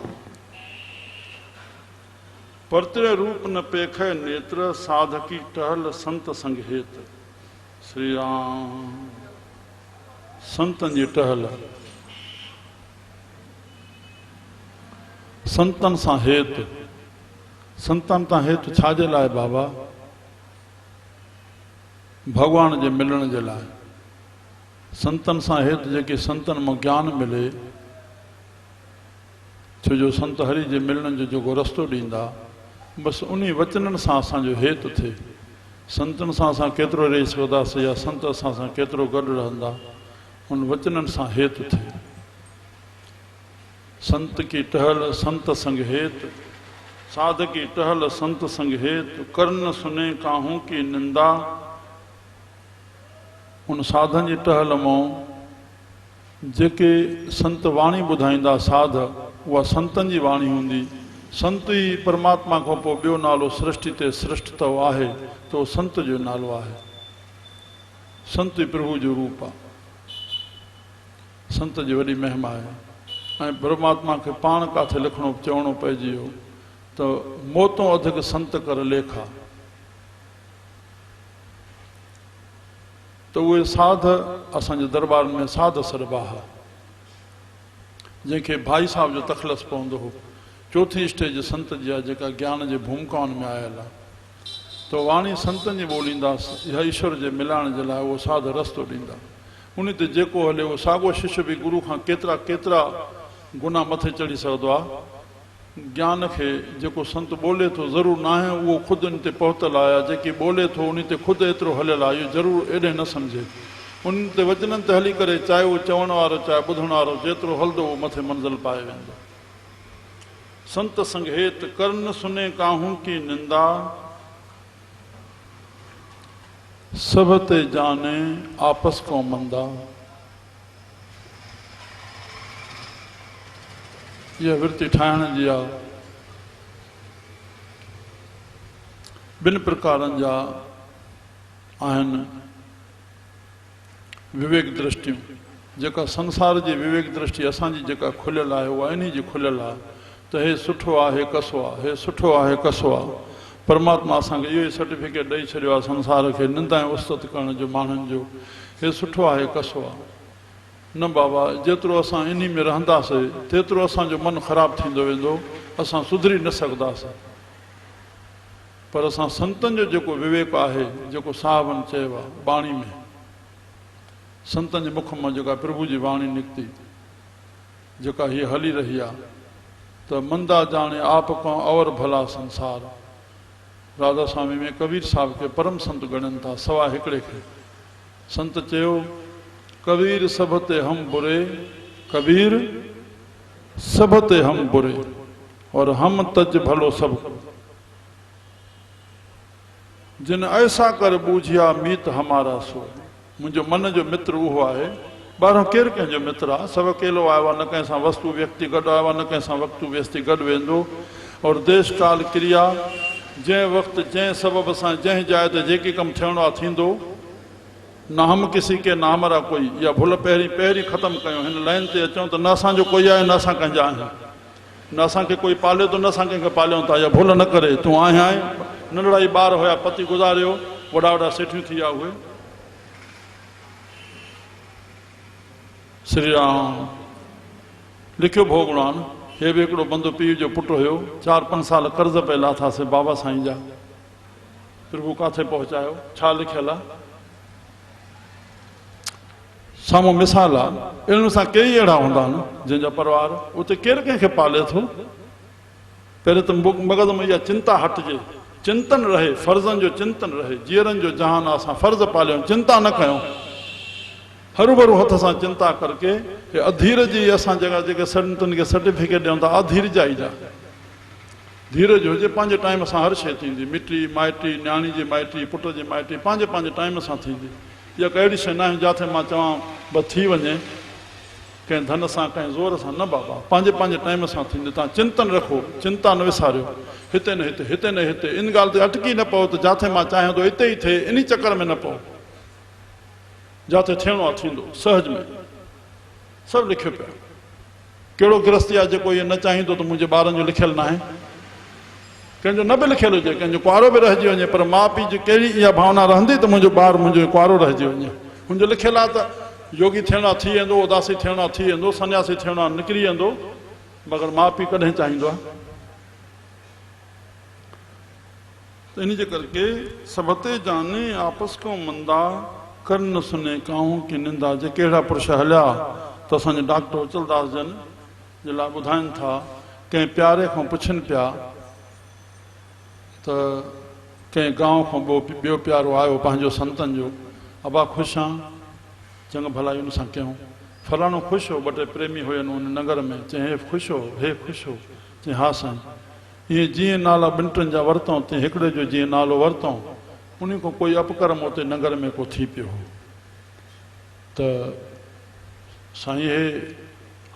परतरे रूप न पेखे नेत्र, साधकी टहल संत संग हेत। श्री राम संतन जी टहल, संतन सां हेत। संतन सां हेत छाजे लाइ बाबा? भगवान जे मिलण जे लाइ। संतन सां हेत जेके संतन मां ज्ञान मिले, छो जो संत हरि जे मिलण जो जेको रस्तो ॾींदा, बसि उन वचननि सां असांजो हेत थिए। संतनि सां असां केतिरो रही सघंदासीं या संत असां केतिरो गॾु रहंदा, उन वचननि सां हेत थिए। संत की टहल संत संग हेत, साध की टहल संत संग हेत, कर्ण सुने काहू की निंदा। उन साधन जी टहल मां जेके संत वाणी ॿुधाईंदा साध, उहा संतनि जी वाणी हूंदी। संत ई परमात्मा खां पोइ ॿियो नालो सृष्टि ते सृष्ट तो आहे, तो संत जो नालो आहे। संत ई प्रभु जो रूप आहे, संत जी वॾी महिमा आहे। ऐं परमात्मा खे पाण किथे लिखणो चवणो पइजी वियो त मोतो अधक संत कर लेखा। त उहे साध असांजे दरबार में साध सरबाह, जंहिंखे भाई साहब जो तखलस पवंदो हो। चौथी स्टेज संत जी आहे, जेका ज्ञान जे भूमिकाउनि में आयल आहे। तो वाणी संतनि जी ॿोलींदासीं, इहा ईश्वर जे मिलाइण जे लाइ उहो साध रस्तो ॾींदा। उन ते जेको हले उहो साॻियो शिष्य बि गुरू खां केतिरा केतिरा गुना मथे चढ़ी सघंदो आहे। ज्ञान खे जेको संत ॿोले थो ज़रूरु न आहे उहो ख़ुदि उन ते पहुतल आहे, जेकी ॿोले थो उन ते ख़ुदि एतिरो हलियल आहे, इहो ज़रूरु एॾे न सम्झे। उन ते वचननि ते हली करे चाहे उहो चवण वारो चाहे ॿुधण वारो जेतिरो हलंदो उहो मथे मंज़िल पाए वेंदो। संत संग हेत, कर्ण सुने काहू की निंदा, सब ते जाने आपस को मंदा। इहा वृत्ति ठाहिण जी आहे। ॿिनि प्रकारनि जा आहिनि विवेक दृष्टियूं। जेका संसार जी विवेक दृष्टि असांजी जेका खुलियल आहे उहा इन जी खुलियल आहे त हे सुठो आहे, हे कसो आहे, हे सुठो आहे, हे कसो आहे। परमात्मा असांखे इहो ई सर्टिफिकेट ॾेई छॾियो आहे संसार खे निंदा ऐं उस्तत करण जो माण्हुनि जो। हे सुठो आहे, हे कसो आहे। न बाबा, जेतिरो असां इन में रहंदासीं तेतिरो असांजो मन ख़राबु थींदो वेंदो, असां सुधरी न सघंदासीं। पर असां संतनि जो जेको विवेक आहे, जेको साहिबनि चयो आहे बाणी में, संतनि जे मुख मां जेका प्रभु जी वाणी निकिती, जेका हीअ हली रही आहे त मंदा जाने आप खां और भला संसार। राधा स्वामी में कबीर साहब के परम संत गणन था, सवा हिकड़े के संत चयो कबीर सब ते हम बुरे, कबीर सब ते हम बुरे और हम तज भलो सब, जिन ऐसा कर बूझिया मीत हमारा सो। मुझो मन जो मित्र उहो आहे, ॿाहिरां केरु कंहिंजो मित्र आहे, सभु अकेलो आयो आहे, न कंहिंसां वस्तु व्यक्ति गॾु आयो आहे, न कंहिंसां वस्तु व्यक्ति गॾु वेंदो। और देश काल क्रिया जंहिं वक़्तु जंहिं सबब सां जंहिं जाइ ते जेके कमु थियणो आहे थींदो। न हम किसी के न हमारा कोई, इहा भुल पहिरीं ख़तमु कयूं। हिन लाइन ते अचूं त न असांजो कोई आहे, न असां कंहिंजा आहियूं, न असांखे कोई पालियो थो, न असां कंहिंखे पालियूं था। इहा भुल न करे, तूं आहीं आहीं, नंढड़ा ई ॿार हुया पति गुज़ारियो, वॾा वॾा सेठियूं थी विया उहे। श्री राम लिखियो भोगवान। हे बि हिकिड़ो बंदो पीउ जो पुटु हुयो, 4-5 साल कर्ज़ पे लाथासीं बाबा साईं जा। प्रभु किथे पहुचायो, छा लिखियल आहे साम्हूं मिसाल आहे। इन्हनि सां कई अहिड़ा हूंदा आहिनि जंहिंजा परिवार, उते केरु कंहिंखे पाले थो। पहिरियों त मग़ज़ में इहा चिंता हटिजे, चिंतन रहे, फ़र्ज़नि जो चिंतन रहे। जीअरनि जो जहान आहे, असां फ़र्ज़ पालियूं, चिंता न कयूं। हरू हथ सां चिंता करके हे अधीर जी असां जगह जेके संतनि खे सर्टिफिकेट ॾियूं था, अधीर जा ई जा। धीरज हुजे, पंहिंजे टाइम सां हर शइ थींदी। मिटी माइटी, न्याणी जी माइटी, पुट जी माइटी पंहिंजे टाइम सां थींदी। इहा कहिड़ी शइ न आहे जिथे मां चवां बसि थी वञे, कंहिं धन सां कंहिं ज़ोर सां न। बाबा पंहिंजे टाइम सां थींदी। तव्हां चिंतन रखो, चिंता न विसारियो। हिते न हिते, हिते न हिते, इन ॻाल्हि ते अटकी न पओ त जिथे मां चाहियां थो हिते ई थिए, इन चकर में न पओ। जिथे थियणो आहे थींदो, सहज में। सभु लिखियो पियो। कहिड़ो गृहस्थी आहे जेको इहो न चाहींदो त मुंहिंजे ॿारनि जो लिखियलु न आहे। कंहिंजो न बि लिखियलु हुजे, कंहिंजो कुआरो बि रहिजी वञे, पर माउ पीउ जी कहिड़ी इहा भावना रहंदी त मुंहिंजो ॿारु मुंहिंजो कुआरो रहिजी वञे। हुनजो लिखियलु आहे त योगी थियणो आहे थी वेंदो, उदासी थियणो आहे थी वेंदो, सन्यासी थियणो आहे निकिरी वेंदो, मगर माउ पीउ कॾहिं चाहींदो आहे। त इन जे करके सबते जाने आपस को मंदा कर न सुने काहूं की निंदा। जेके अहिड़ा पुरुष हलिया त असांजे डॉक्टर उचलदास जन जे लाइ ॿुधाइनि था, कंहिं प्यारे खां पुछनि पिया त कंहिं गांव खां ॿियो प्यारो आयो पंहिंजो संतनि जो, अबा ख़ुशि आं? चङो भला हुन सां कयूं। फलाणो ख़ुशि हो, 2 टे प्रेमी हुयनि हुन नगर में। चई हे ख़ुशि हो, हे ख़ुशि हो? चई हा साईं। इहे जीअं नाला 2-3 जा वरितऊं, तीअं हिकिड़े जो जीअं नालो वरितऊं, उन खां कोई अपकर्म उते नगर में को थी पियो हो। त साईं हे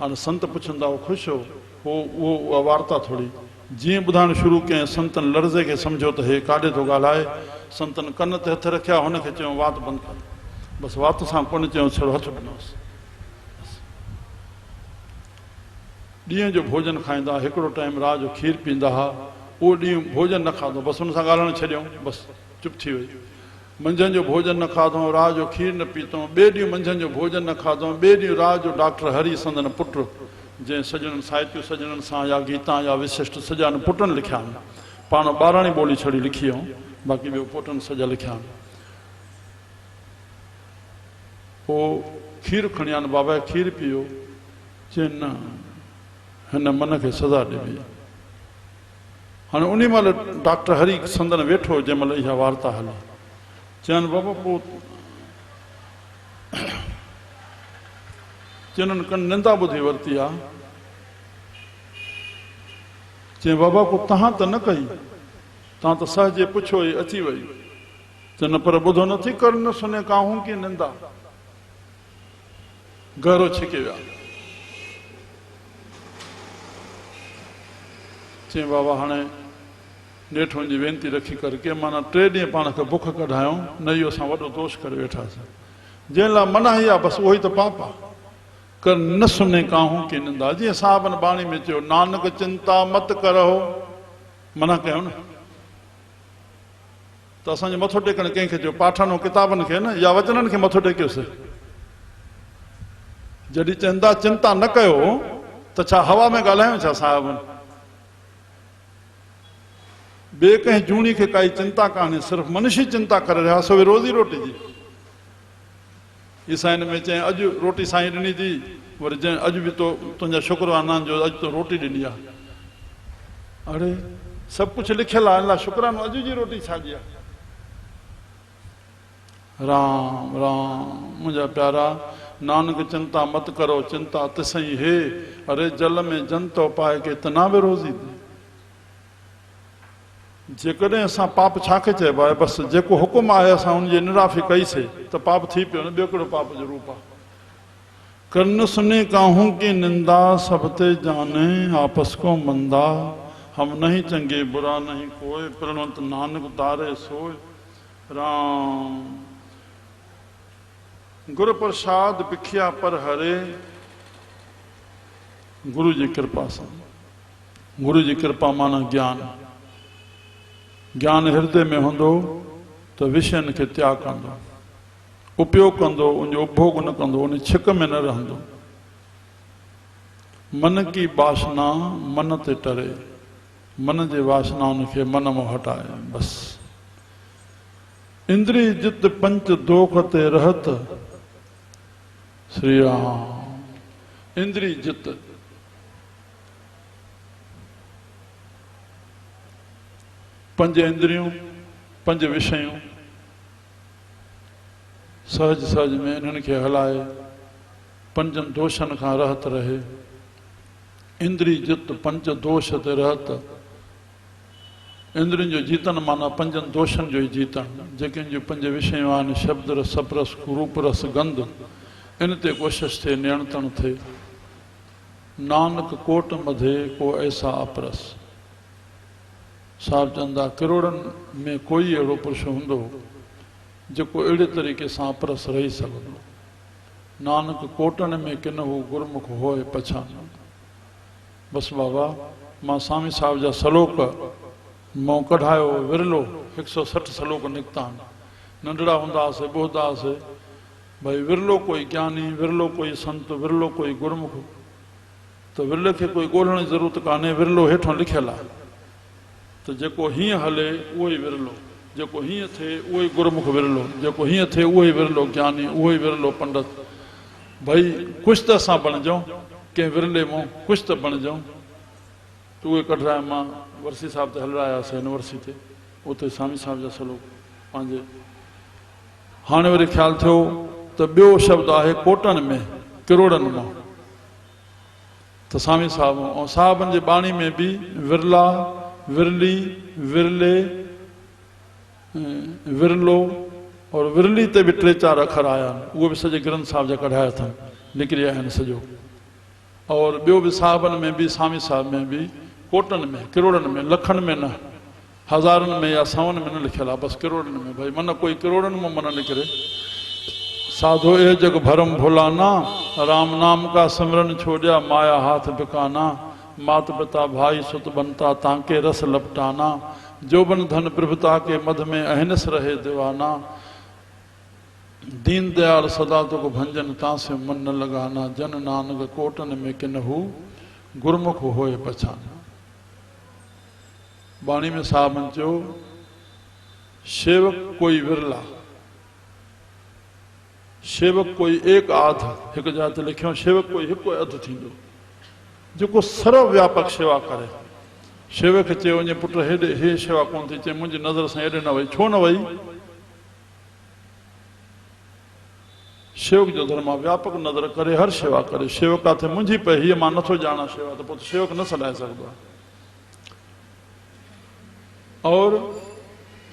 हाणे संत पुछंदा हो ख़ुशि हो? उहा वार्ता थोरी जीअं ॿुधाइणु शुरू कयईं। संतनि लर्ज़े खे सम्झो त हे काॾे थो ॻाल्हाए। संतनि कन ते हथ रखिया, हुनखे चयूं वात बंदि कर। बसि वात सां कोन चयूं, छड़ो हथ ॾिनोसि। ॾींहं जो भोजन खाईंदा, हिकिड़ो टाइम रात जो खीर पींदा हुआ। उहो ॾींहुं भोजन न खाधो, बसि हुन सां ॻाल्हाइणु छॾियऊं, बसि चुप थी वई। मंझंदि जो भोजन न खाधो, रात जो खीर न पीतो। ॿिए ॾींहुं मंझंदि जो भोजन न खाधो। ॿिए ॾींहुं रात जो डॉक्टर हरि संदन पुटु, जंहिं सॼणनि साहित्य सॼणनि सां या गीता या विशिष्ट सॼा पुटनि लिखिया आहिनि। पाण 12णी ॿोली छड़ी लिखी हुयूं, बाक़ी ॿियो पुटनि सॼा लिखिया आहिनि। पोइ खीर खणी आहिनि, बाबा खीर पीओ। चई न, हिन मन खे सज़ा ॾिबी। हाणे उन महिल डॉक्टर हरि संदन वेठो, जंहिं महिल इहा वार्ता हली। चयनि बाबा पोइ चइनि कन निंदा ॿुधी वरिती आहे। चई बाबा को तव्हां त न कई, तव्हां त सहजे पुछो ई अची वई। चइनि पर ॿुधो नथी, कर न सुने काहूं की निंदा। गहरो छिके विया। चई बाबा हाणे नेठुनि जी वेनती रखी करके माना 3 ॾींहं पाण खे बुख कढायूं, न इहो असां वॾो दोष करे वेठासीं। जंहिं लाइ मनाही आहे बसि उहो ई त पाप आहे। कर न सुने काहूं की निंदा। जीअं साहबनि बाणी में चयो, नानक चिंता मत करो, मना कयूं न। त असांजे मथो टेकणु कंहिंखे चयो, पाठनि ऐं किताबनि खे न, या वचननि खे मथो टेकियोसीं। जॾहिं चवंदा चिंता न कयो त छा हवा में ॻाल्हायूं छा साहिबनि? ॿिए कंहिं जूणी खे काई चिंता कान्हे, सिर्फ़ु मनुष्य चिंता करे रहिया सो रोज़ी रोटी जी। ईसाइन में चई अॼु रोटी साईं ॾिनी थी, वरी जंहिं अॼु बि तो तुंहिंजा शुक्रवारनि जो अॼु तो रोटी ॾिनी आहे। अड़े सब कुछ लिखियल आहे, अलाह शुक्रानो अॼु जी रोटी छाजी आहे। राम राम मुंहिंजा प्यारा, नानक चिंता मत करो चिंता तिसई हे, अरे जल में जंतो पाए के तना बि रोज़ी दे। जेकॾहिं असां पाप छाखे चइबो आहे, बसि जेको हुकुम आहे असां उनजी निराफ़ी कईसीं त पाप थी पियो न, ॿियो कहिड़ो पाप जो रूप आहे। कर्ण सुने काहूं की निंदा सब ते जाने, आपस को मंदा हम नहीं चंगे बुरा नहीं कोई, प्रणवंत नानक तारे सोए। राम गुरु प्रसाद बिखिया पर हरे, गुरु जी कृपा सां। गुरु जी कृपा माना ज्ञान। ज्ञान हृदय में हूंदो त विषयनि खे त्याग कंदो, उपयोग कंदो, उनजो उपभोग न कंदो, उन छिक में न रहंदो। मन की वासना मन ते टरे, मन जे वासना उनखे मन मां हटाए बस। इंद्रिय जित पंच दोख ते रहत, श्री राम। इंद्रिय जित पंज इंद्रियों, पंज विषयों सहज सहज में इन्हनि खे हलाए पंजनि दोषनि खां रहत रहे। इंद्रिय जित पंज दोष ते रहत। इंद्रियुनि जो जीतन माना पंजनि दोषनि जो ई जीतन। जेके जो पंज विषयूं आहिनि, शब्द रस सप्रस रूप रस गंध, इन ते कोशिश थे, नियंत्रण थे। नानक कोट मधे को ऐसा अपरस। साहब चंदा करोड़नि में कोई अहिड़ो पुरुष हूंदो जेको अहिड़े तरीक़े सां अपरस रही सघंदो। नानक कोटनि में किन हू गुरमुख होए पछान। बसि बाबा, मां स्वामी साहिब जा सलोक मूं कढायो विरलो, 160 सलोक निकिता आहिनि। नंढड़ा हूंदा हुआसीं ॿुधंदा हुआसीं भई विरलो कोई ज्ञानी, विरलो कोई संत, विरलो कोई गुरमुख। त विरले खे कोई ॻोल्हण जी ज़रूरत कान्हे, विरलो हेठां लिखियलु आहे। त जेको हीअं हले उहो ई विरलो, जेको हीअं थिए उहो ई गुरमुख विरलो, जेको हीअं थिए उहो ई विरलो ज्ञानी, उहो ई विरलो पंडित। भई कुझु त असां बणिजऊं, कंहिं विरले मां कुझु त बणिजऊं। त उहे कढाए मां वर्सी साहिब ते हल आयासीं यूनिवर्सिटी ते, उते स्वामी साहिब जा सलोक पंहिंजे। हाणे वरी ख़्यालु थियो त ॿियो शब्द आहे कोटनि में, किरोड़नि मां। त स्वामी साहिब ऐं साहिबनि जे बाणी में बि विरला, विरली, विरले, विरलो और विरली ते बि 3-4 अखर आया आहिनि। उहे बि सॼे ग्रंथ साहिब जा कढाया अथनि, निकिरी आया आहिनि सॼो। और ॿियो बि साहिबनि में बि, स्वामी साहिब में बि कोटनि में, किरोड़नि में, लखनि में न, हज़ारनि में या सौनि में न लिखियलु आहे, बसि किरोड़नि में। भई मन कोई किरोड़नि मां मन निकिरे। साधो ए जग भरम भुलाना, राम नाम का सिमरन छोड़िया, माया हाथ बिकाना। मात पिता भाई सुत बनता, तांके रस लपटाना। जोबन धन प्रभुता के मध में, अहनस रहे दीवाना। दीन दयाल सदा तुक भंजन, तासे मन न लगाना। जन नानक कोटन में किन्हू, गुरमुख होए पछाना। बाणी में साहबन चयो, सेवक कोई विरला, सेवक कोई एक आध। हिकु जात लिखियो, सेवक कोई हिकु अधु थींदो जेको सर्व व्यापक सेवा करे। सेवक खे चयो वञे, पुट हेॾे हे शेवा कोन थी, चए मुंहिंजी नज़र सां हेॾे न वई। छो न वई? सेवक जो धर्म आहे व्यापक नज़र करे, हर शेवा करे। सेवक किथे मुंहिंजी पए, हीअ मां नथो ॼाणा शेवा, त पोइ सेवक न सॾाए सघंदो आहे। और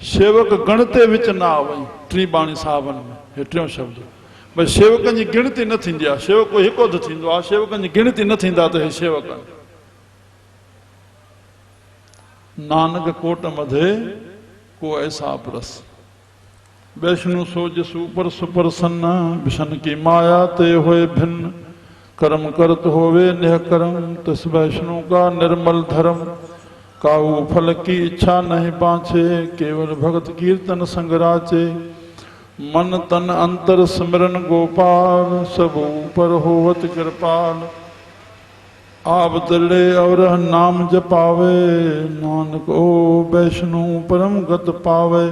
सेवक गणते विच न आवई, टी बाणी साहिबनि में हे टियों शब्द। भई सेवकनि जी गिणती न थींदी आहे। सेवक कोई हिकु अधु थींदो आहे, सेवकनि जी गिणती न थींदा त हे सेवक आहिनि। नानक कोट मधे को ऐसा अपरस। वैष्णु सोज सुपर सुपर सन्न, विशन की माया ते होए भिन्न। कर्म करत होवे नेह कर्म, तिस वैष्णु का निर्मल धर्म। काऊ फल की इच्छा नहीं पाछे, केवल भगत कीर्तन संगराचे। मन तन अंतर सिमरन गोपाल, सब ऊपर होवत कृपाल। आप दले और नाम जपावे, नानक ओ वैष्णु परम गत पावे।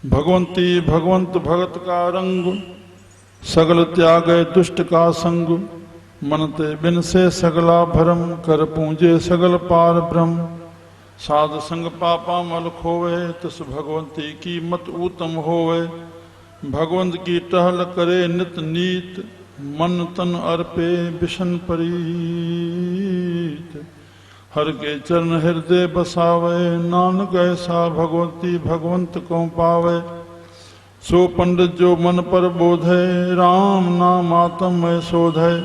भगवंती भगवंत भगत का रंग, सगल त्यागे दुष्ट का संग। मन ते बिन से सगला भरम, कर पूंजे सगल पार ब्रह्म। साध संग पापा मल खोवे, तिस भगवंती की मत ऊतम होवे। भगवंत की टहल करे नित नीत, मन तन अर्पे बिशन परीत। हर के चरण हृदय बसावे, नानक ऐसा भगवंती भगवंत को पावे। सो पंडित जो मन पर बोधे, राम नाम आत्म शोधे।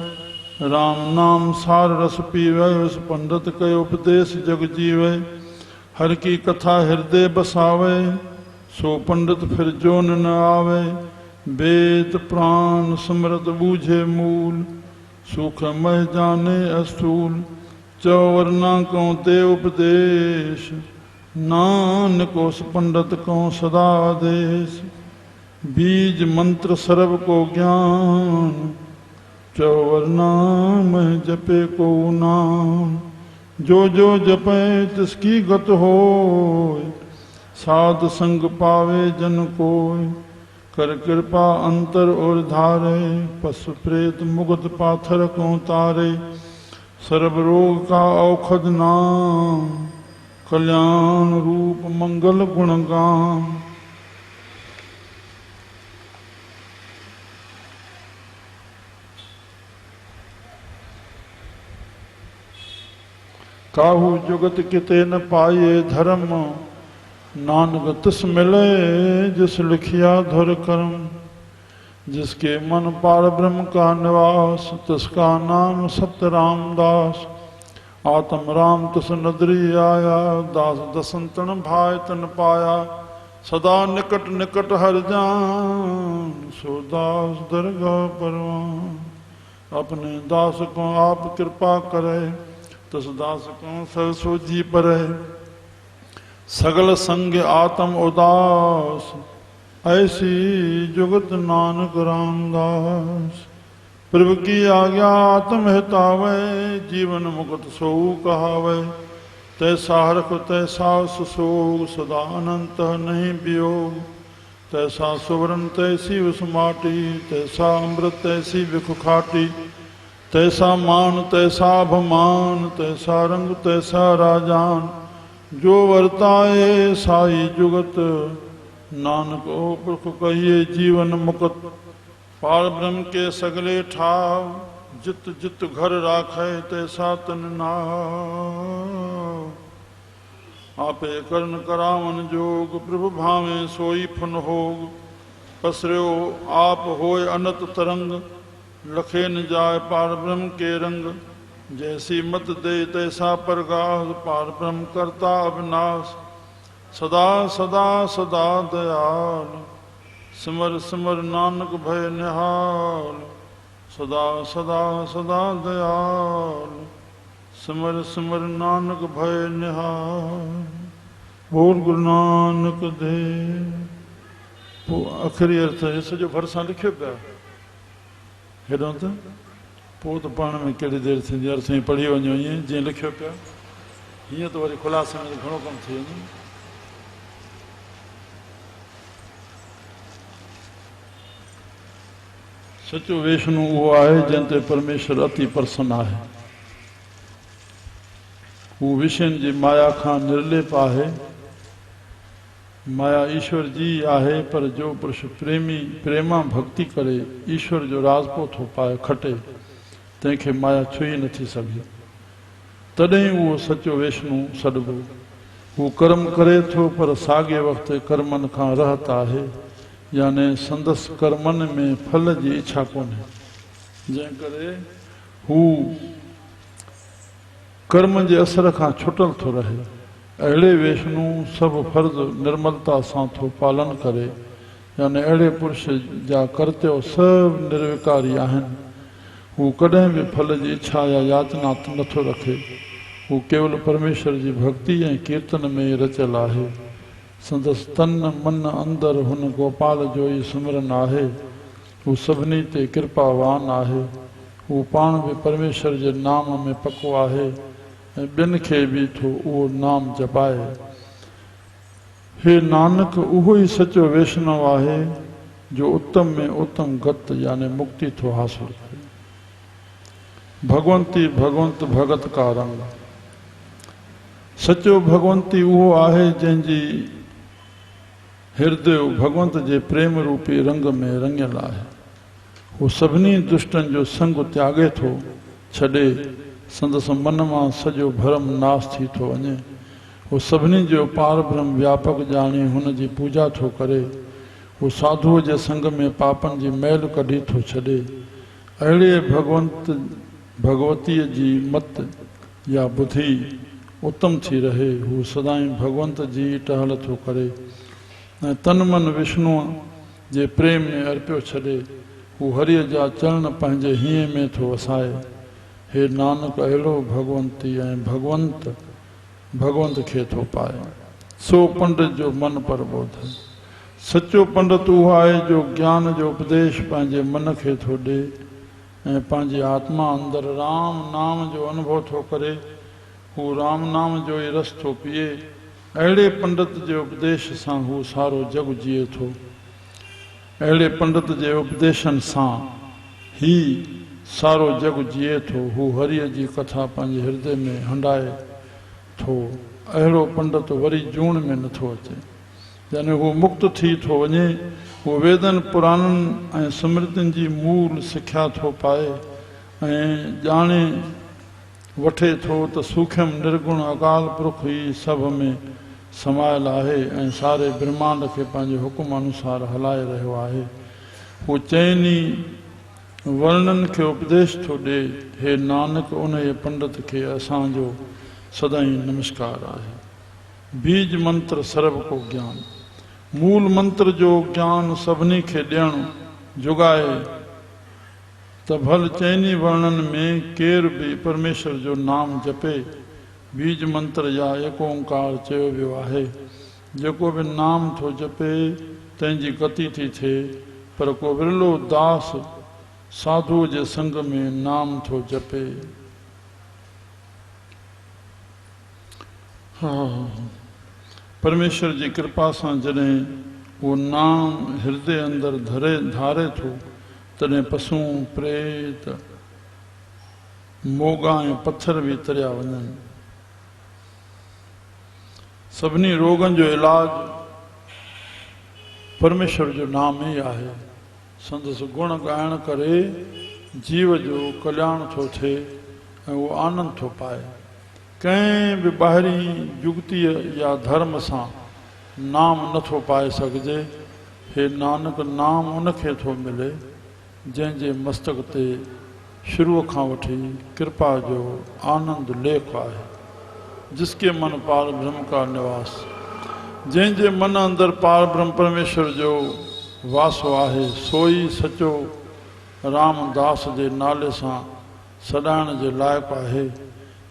राम नाम सार रस पीवे, उस पंडित के उपदेश जग जीवे। हर की कथा हृदय बसावे, सो पंडित फिर जोन न आवे। वेद प्राण समृत बूझे मूल, सुख मह जाने अस्थूल। चौवर्णा को ते उपदेश, नानक उस पंडित को सदा आदेश। बीज मंत्र सर्व को ज्ञान, चौवर्णा मह जपे को नाम। जो जो जपे तिसकी गत होय, साध संग पावे जन कोय। कर कृपा अंतर और धारे, पशु प्रेत मुगत पाथर को तारे। सर्व रोग का औषध नाम, कल्याण रूप मंगल गुण गाम। काहू जुगत किते न पाए धर्म, नानक तिस मिले जिस लिखिया धुर कर्म। जिसके मन पार ब्रह्म का निवास, तिसका नाम सत्य रामदास। आत्म राम तिस नदरी आया, दास दसंतन भाय तन पाया। सदा निकट निकट हर जान, सो दास दरगाह परवान। अपने दास को आप कृपा करे, तस दास को सब सोजी परे। सगल संग आत्म उदास, ऐसी जुगत नानक रामदास। प्रभु की आज्ञा आत्म हितावे, जीवन मुक्त सो कहावे। तैसा हरख तैसा सुसोग, सदा अनंत नहीं वियोग। तैसा सुवर्ण तैसी उस माटी, तैसा अमृत तैसी बिख खाटी। तैसा मान तैसा अभिमान, तैसा रंग तैसा राजान। जो वर्ताए साई जुगत, नानक ओ पुरख कहिए जीवन मुक्त। पार ब्रह्म के सगले ठाव, जित जित घर राखे तैसा तन नाव। आपे कर्ण करावन जोग, प्रभु भावे सोई फुन होग। पसर्यो आप होय अनत तरंग, लखे न जाय पार ब्रह्म के रंग। जैसी मत दे तैसा परगास, पार ब्रह्म करता अविनाश। सदा सदा सदा दयाल, सिमर सिमर नानक भय निहाल। सदा सदा सदा दयाल, सिमर सिमर नानक भय निहाल। बोल गुरु नानक देव। आखिरी अर्थ है सॼो भरिसां लिखियो पिया हेॾो त पोइ त पाण में कहिड़ी देरि थींदी, अर्थ ई पढ़ी वञो ईअं जीअं लिखियो पिया। हीअं त वरी ख़ुलासे में घणो कमु थी वञे। सचो वैष्णु उहो आहे जंहिं ते परमेश्वर अति प्रसन्न आहे। हू विषयनि जी माया खां निर्लेप आहे। माया ईश्वर जी आहे, पर जो पुरुष प्रेमी प्रेमा भक्ति करे ईश्वर जो राज़पो थो पाए खटे, तंहिंखे माया छुई नथी सघे। तॾहिं उहो सचो वैष्णु सॾिबो। हू कर्म करे थो, पर साॻे वक़्तु कर्मनि खां रहत आहे, याने संदसि कर्मनि में फल जी इच्छा कोन्हे। जंहिं करे हू कर्म जे असर खां छुटल थो रहे। अहिड़े वैष्णु सभु फर्ज़ निर्मलता सां थो पालन करे, याने अहिड़े पुरुष जा कर्तव्य सभु निर्विकारी आहिनि। हू कॾहिं बि फल जी इच्छा या यातना नथो रखे। हू केवल परमेश्वर जी भक्ति ऐं कीर्तन में ई रचियल आहे। संदसि तन मन अंदरि हुन गोपाल जो ई सिमरन आहे। हू सभिनी ते कृपावान आहे। हू पाण बि परमेश्वर जे नाम में पको आहे ऐं ॿियनि खे बि थो उहो नाम जपाए। हे नानक, उहो ई सचो वैष्णव आहे जो उत्तम में उत्तम गत याने मुक्ति थो हासिल करे। भगवंती भगवंत भगत का रंग। सचो भगवंती उहो आहे जंहिंजी हृदय भगवंत जे प्रेम रूपी रंग में रंगियल आहे। हू सभिनी दुष्टनि जो संग त्यागे थो छॾे, संदसि मन मां सॼो भरम नाश थी थो वञे। हू सभिनी जो पार ब्रह्म व्यापक ॼाणी हुन जी पूॼा थो करे। हू साधुअ जे संग में पापनि जी मैल कढी थो छॾे। अहिड़े भगवतीअ जी मत या बुद्धि उत्तम थी रहे। हू सदाईं भगवंत जी टहल थो करे ऐं तन मन विष्णुअ जे प्रेम में अर्पियो छॾे। हू हरिअ जा चरण पंहिंजे हीअं में थो वसाए। हे नानक अहिड़ो भगवंती ऐं भगवंत खे थो पाए। सो पंडित जो मन प्रबोध। सचो पंडित उहो आहे जो ज्ञान जो उपदेश पंहिंजे मन खे थो ॾे ऐं पंहिंजी आत्मा अंदरि राम नाम जो अनुभव थो करे। हू राम नाम जो ई रस थो पीए। अहिड़े पंडित जे उपदेश सां हू सारो जग जिए थो। अहिड़े पंडित जे उपदेशनि सां ही सारो जग जिए थो। हू हरिअ जी कथा पंहिंजे हृदय में हंडाए थो। अहिड़ो पंडित वरी जूण में नथो अचे, यानी हू मुक्त थी थो वञे। हू वेदनि पुराणनि ऐं स्मृतियुनि जी मूल सिख्या थो पाए ऐं ॼाणे वठे थो त सूक्ष्म निर्गुण अकाल पुरख ई सभ में समायल आहे ऐं सारे ब्रह्मांड खे पंहिंजे हुकुम अनुसार हलाए रहियो आहे। हू चइनी वर्णन खे उपदेश थो ॾे। हे नानक उन पंडित खे असांजो सदाईं नमस्कार आहे। बीज मंत्र सर्व को ज्ञान। मूल मंत्र जो ज्ञान सभिनी खे ॾियणु जुगाए त भल चइनी वर्णन में केर बि परमेश्वर जो नाम जपे। बीज मंत्र या एक ओंकार चयो वियो आहे। जेको बि नाम थो जपे तंहिंजी गति थी थिए, पर को विरलो दास साधुअ जे संग में नाम थो जपे। परमेश्वर जी कृपा सां जॾहिं उहो नाम हृदय अंदरि धारे थो, तॾहिं पशु प्रेत मोगा ऐं पत्थर बि तरिया वञनि। सभिनी रोगनि जो इलाज परमेश्वर जो नाम ई आहे। संदसि गुण ॻाइण करे जीव जो कल्याण थो थिए ऐं उहो आनंद थो पाए। कंहिं बि ॿाहिरी युक्तिअ या धर्म सां नाम नथो पाए सघिजे। हे नानक नाम उनखे थो मिले जंहिंजे मस्तक ते शुरूअ खां वठी कृपा जो आनंद लेख आहे। जिसके मन पार ब्रह्म का निवास। जंहिंजे मन अंदरि पार ब्रह्म परमेश्वर जो वासो आहे, सोई सचो रामदास जे नाले सां सॾाइण जे लाइक़ु आहे।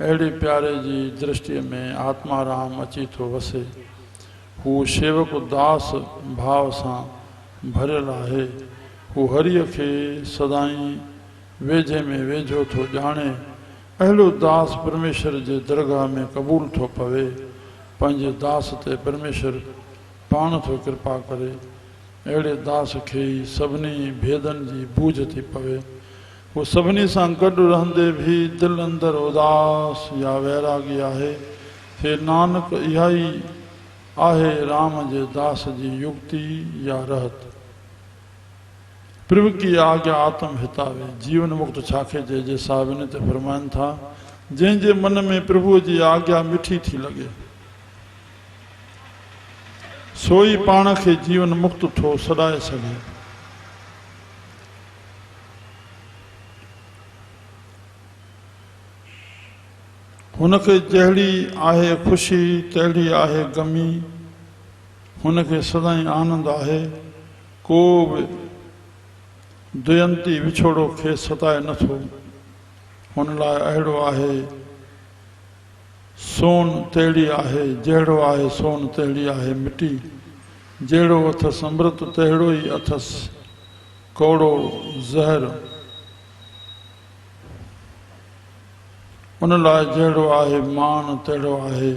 अहिड़े प्यारे जी दृष्टिअ में आत्मा राम अची थो वसे। हू शेवक दास भाव सां भरियल आहे। हू हरिअ खे सदाईं वेझे में वेझो थो ॼाणे। अहिड़ो दास परमेश्वर जे दरगाह में क़बूल थो पवे। पंहिंजे दास ते परमेश्वर पाण थो कृपा करे। अहिड़े दास खे ई सभिनी भेदनि जी बूझ थी पवे। हू सभिनी सां गॾु रहंदे बि दिलि अंदरि उदास या वैरागी आहे। हे नानक इहा ई आहे राम जे दास जी युक्ति या रहत। प्रभु की आज्ञा आत्म हितावे। जीवन मुक्त छाखे जे साहिब इन ते फरमाइनि था, जंहिंजे मन में प्रभुअ जी आज्ञा मिठी थी लॻे सोई पाण खे जीवन मुक्त थो सॾाए सघे। हुनखे जहिड़ी आहे ख़ुशी तहिड़ी आहे गमी। हुनखे सदाईं आनंद आहे। को बि दुयंती विछोड़ो खे सताए नथो। हुन लाइ अहिड़ो आहे सोन तहिड़ी आहे, जहिड़ो आहे सोन तहिड़ी आहे मिटी। जहिड़ो अथसि अमृत तहिड़ो ई अथसि कौड़ो ज़हर। उन लाइ जहिड़ो आहे मान तहिड़ो आहे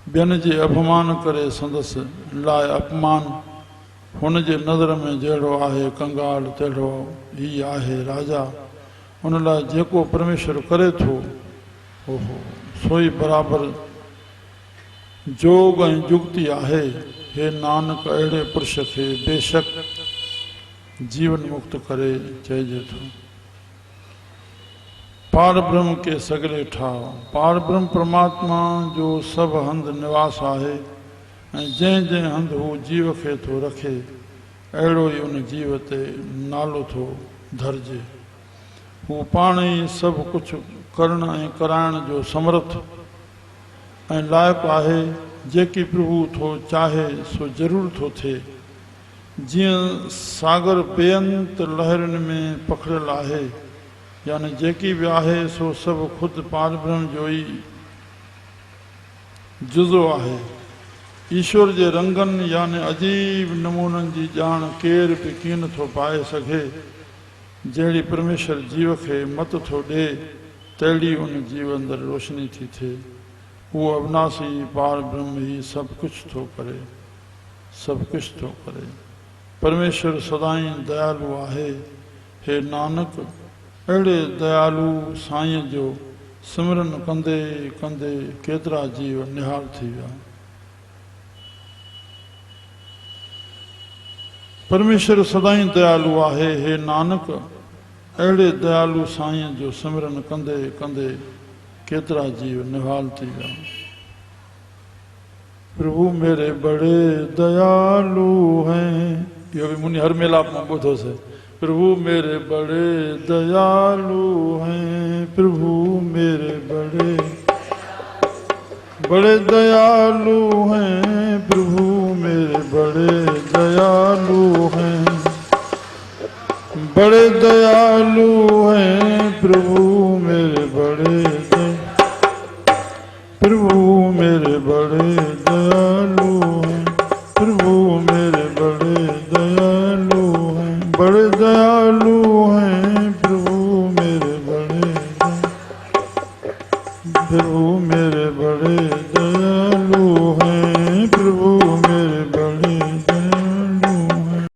ॿियनि जे अपमान करे संदसि लाइ अपमान। हुन जे नज़र में जहिड़ो आहे कंगाल तहिड़ो ही आहे राजा। उन लाइ जेको परमेश्वर करे थो ओहो सोई बराबरि जोग ऐं जुक्ति आहे। हे नानक अहिड़े पुरुष खे बेशक जीवन मुक्त करे चइजे थो। पार ब्रह्म के सगले ठाह। पार ब्रह्म परमात्मा जो सभु हंधि निवास आहे ऐं जंहिं जंहिं हंधि हू जीव खे थो रखे अहिड़ो ई उन जीव ते नालो थो धरिजे। हू पाण ई सभु कुझु करण ऐं कराइण जो समर्थ ऐं लाइक़ु आहे। जेकी प्रभु थो चाहे सो ज़रूरु थो थिए। जीअं सागर बेअंत लहरुनि में पखड़ियल आहे, यानी जेकी बि आहे सो सभु ख़ुदि पार ब्रह्म जो ई जुज़ो आहे। ईश्वर जे रंगनि यानी अजीब नमूननि जी ॼाण केर बि कीन थो पाए सघे। जहिड़ी परमेश्वर जीव खे मत थो ॾिए तहिड़ी उन जीव अंदरि रोशनी थी थिए। उहो अविनाशी पार ब्रह्म ही सभु कुझु थो करे, सभु कुझु थो करे। परमेश्वर सदाई दयालु आहे। हे नानक अहिड़े दयालु साईं जो सिमरन कंदे कंदे केतिरा जीव निहाल थी विया। परमेश्वर सदाई दयालु आहे। हे नानक अहिड़े दयालु साईं जो सिमरन कंदे कंदे केतिरा जीव निहाल थी विया। प्रभु मेरे बड़े दयालु हैं। इहो बि मुनी हर मेलाप में ॿुधोसीं। प्रभु मेरे बड़े दयालु हैं। प्रभु मेरे बड़े दयालु हैं। प्रभु मेरे बड़े दयालु हैं। बड़े दयालु हैं। प्रभु मेरे प्रभु मेरे बड़े दयालु हैं। प्रभु मेरे बड़े दयालु हैं। बड़े दयालु हैं। प्रभु मेरे बड़े दयालु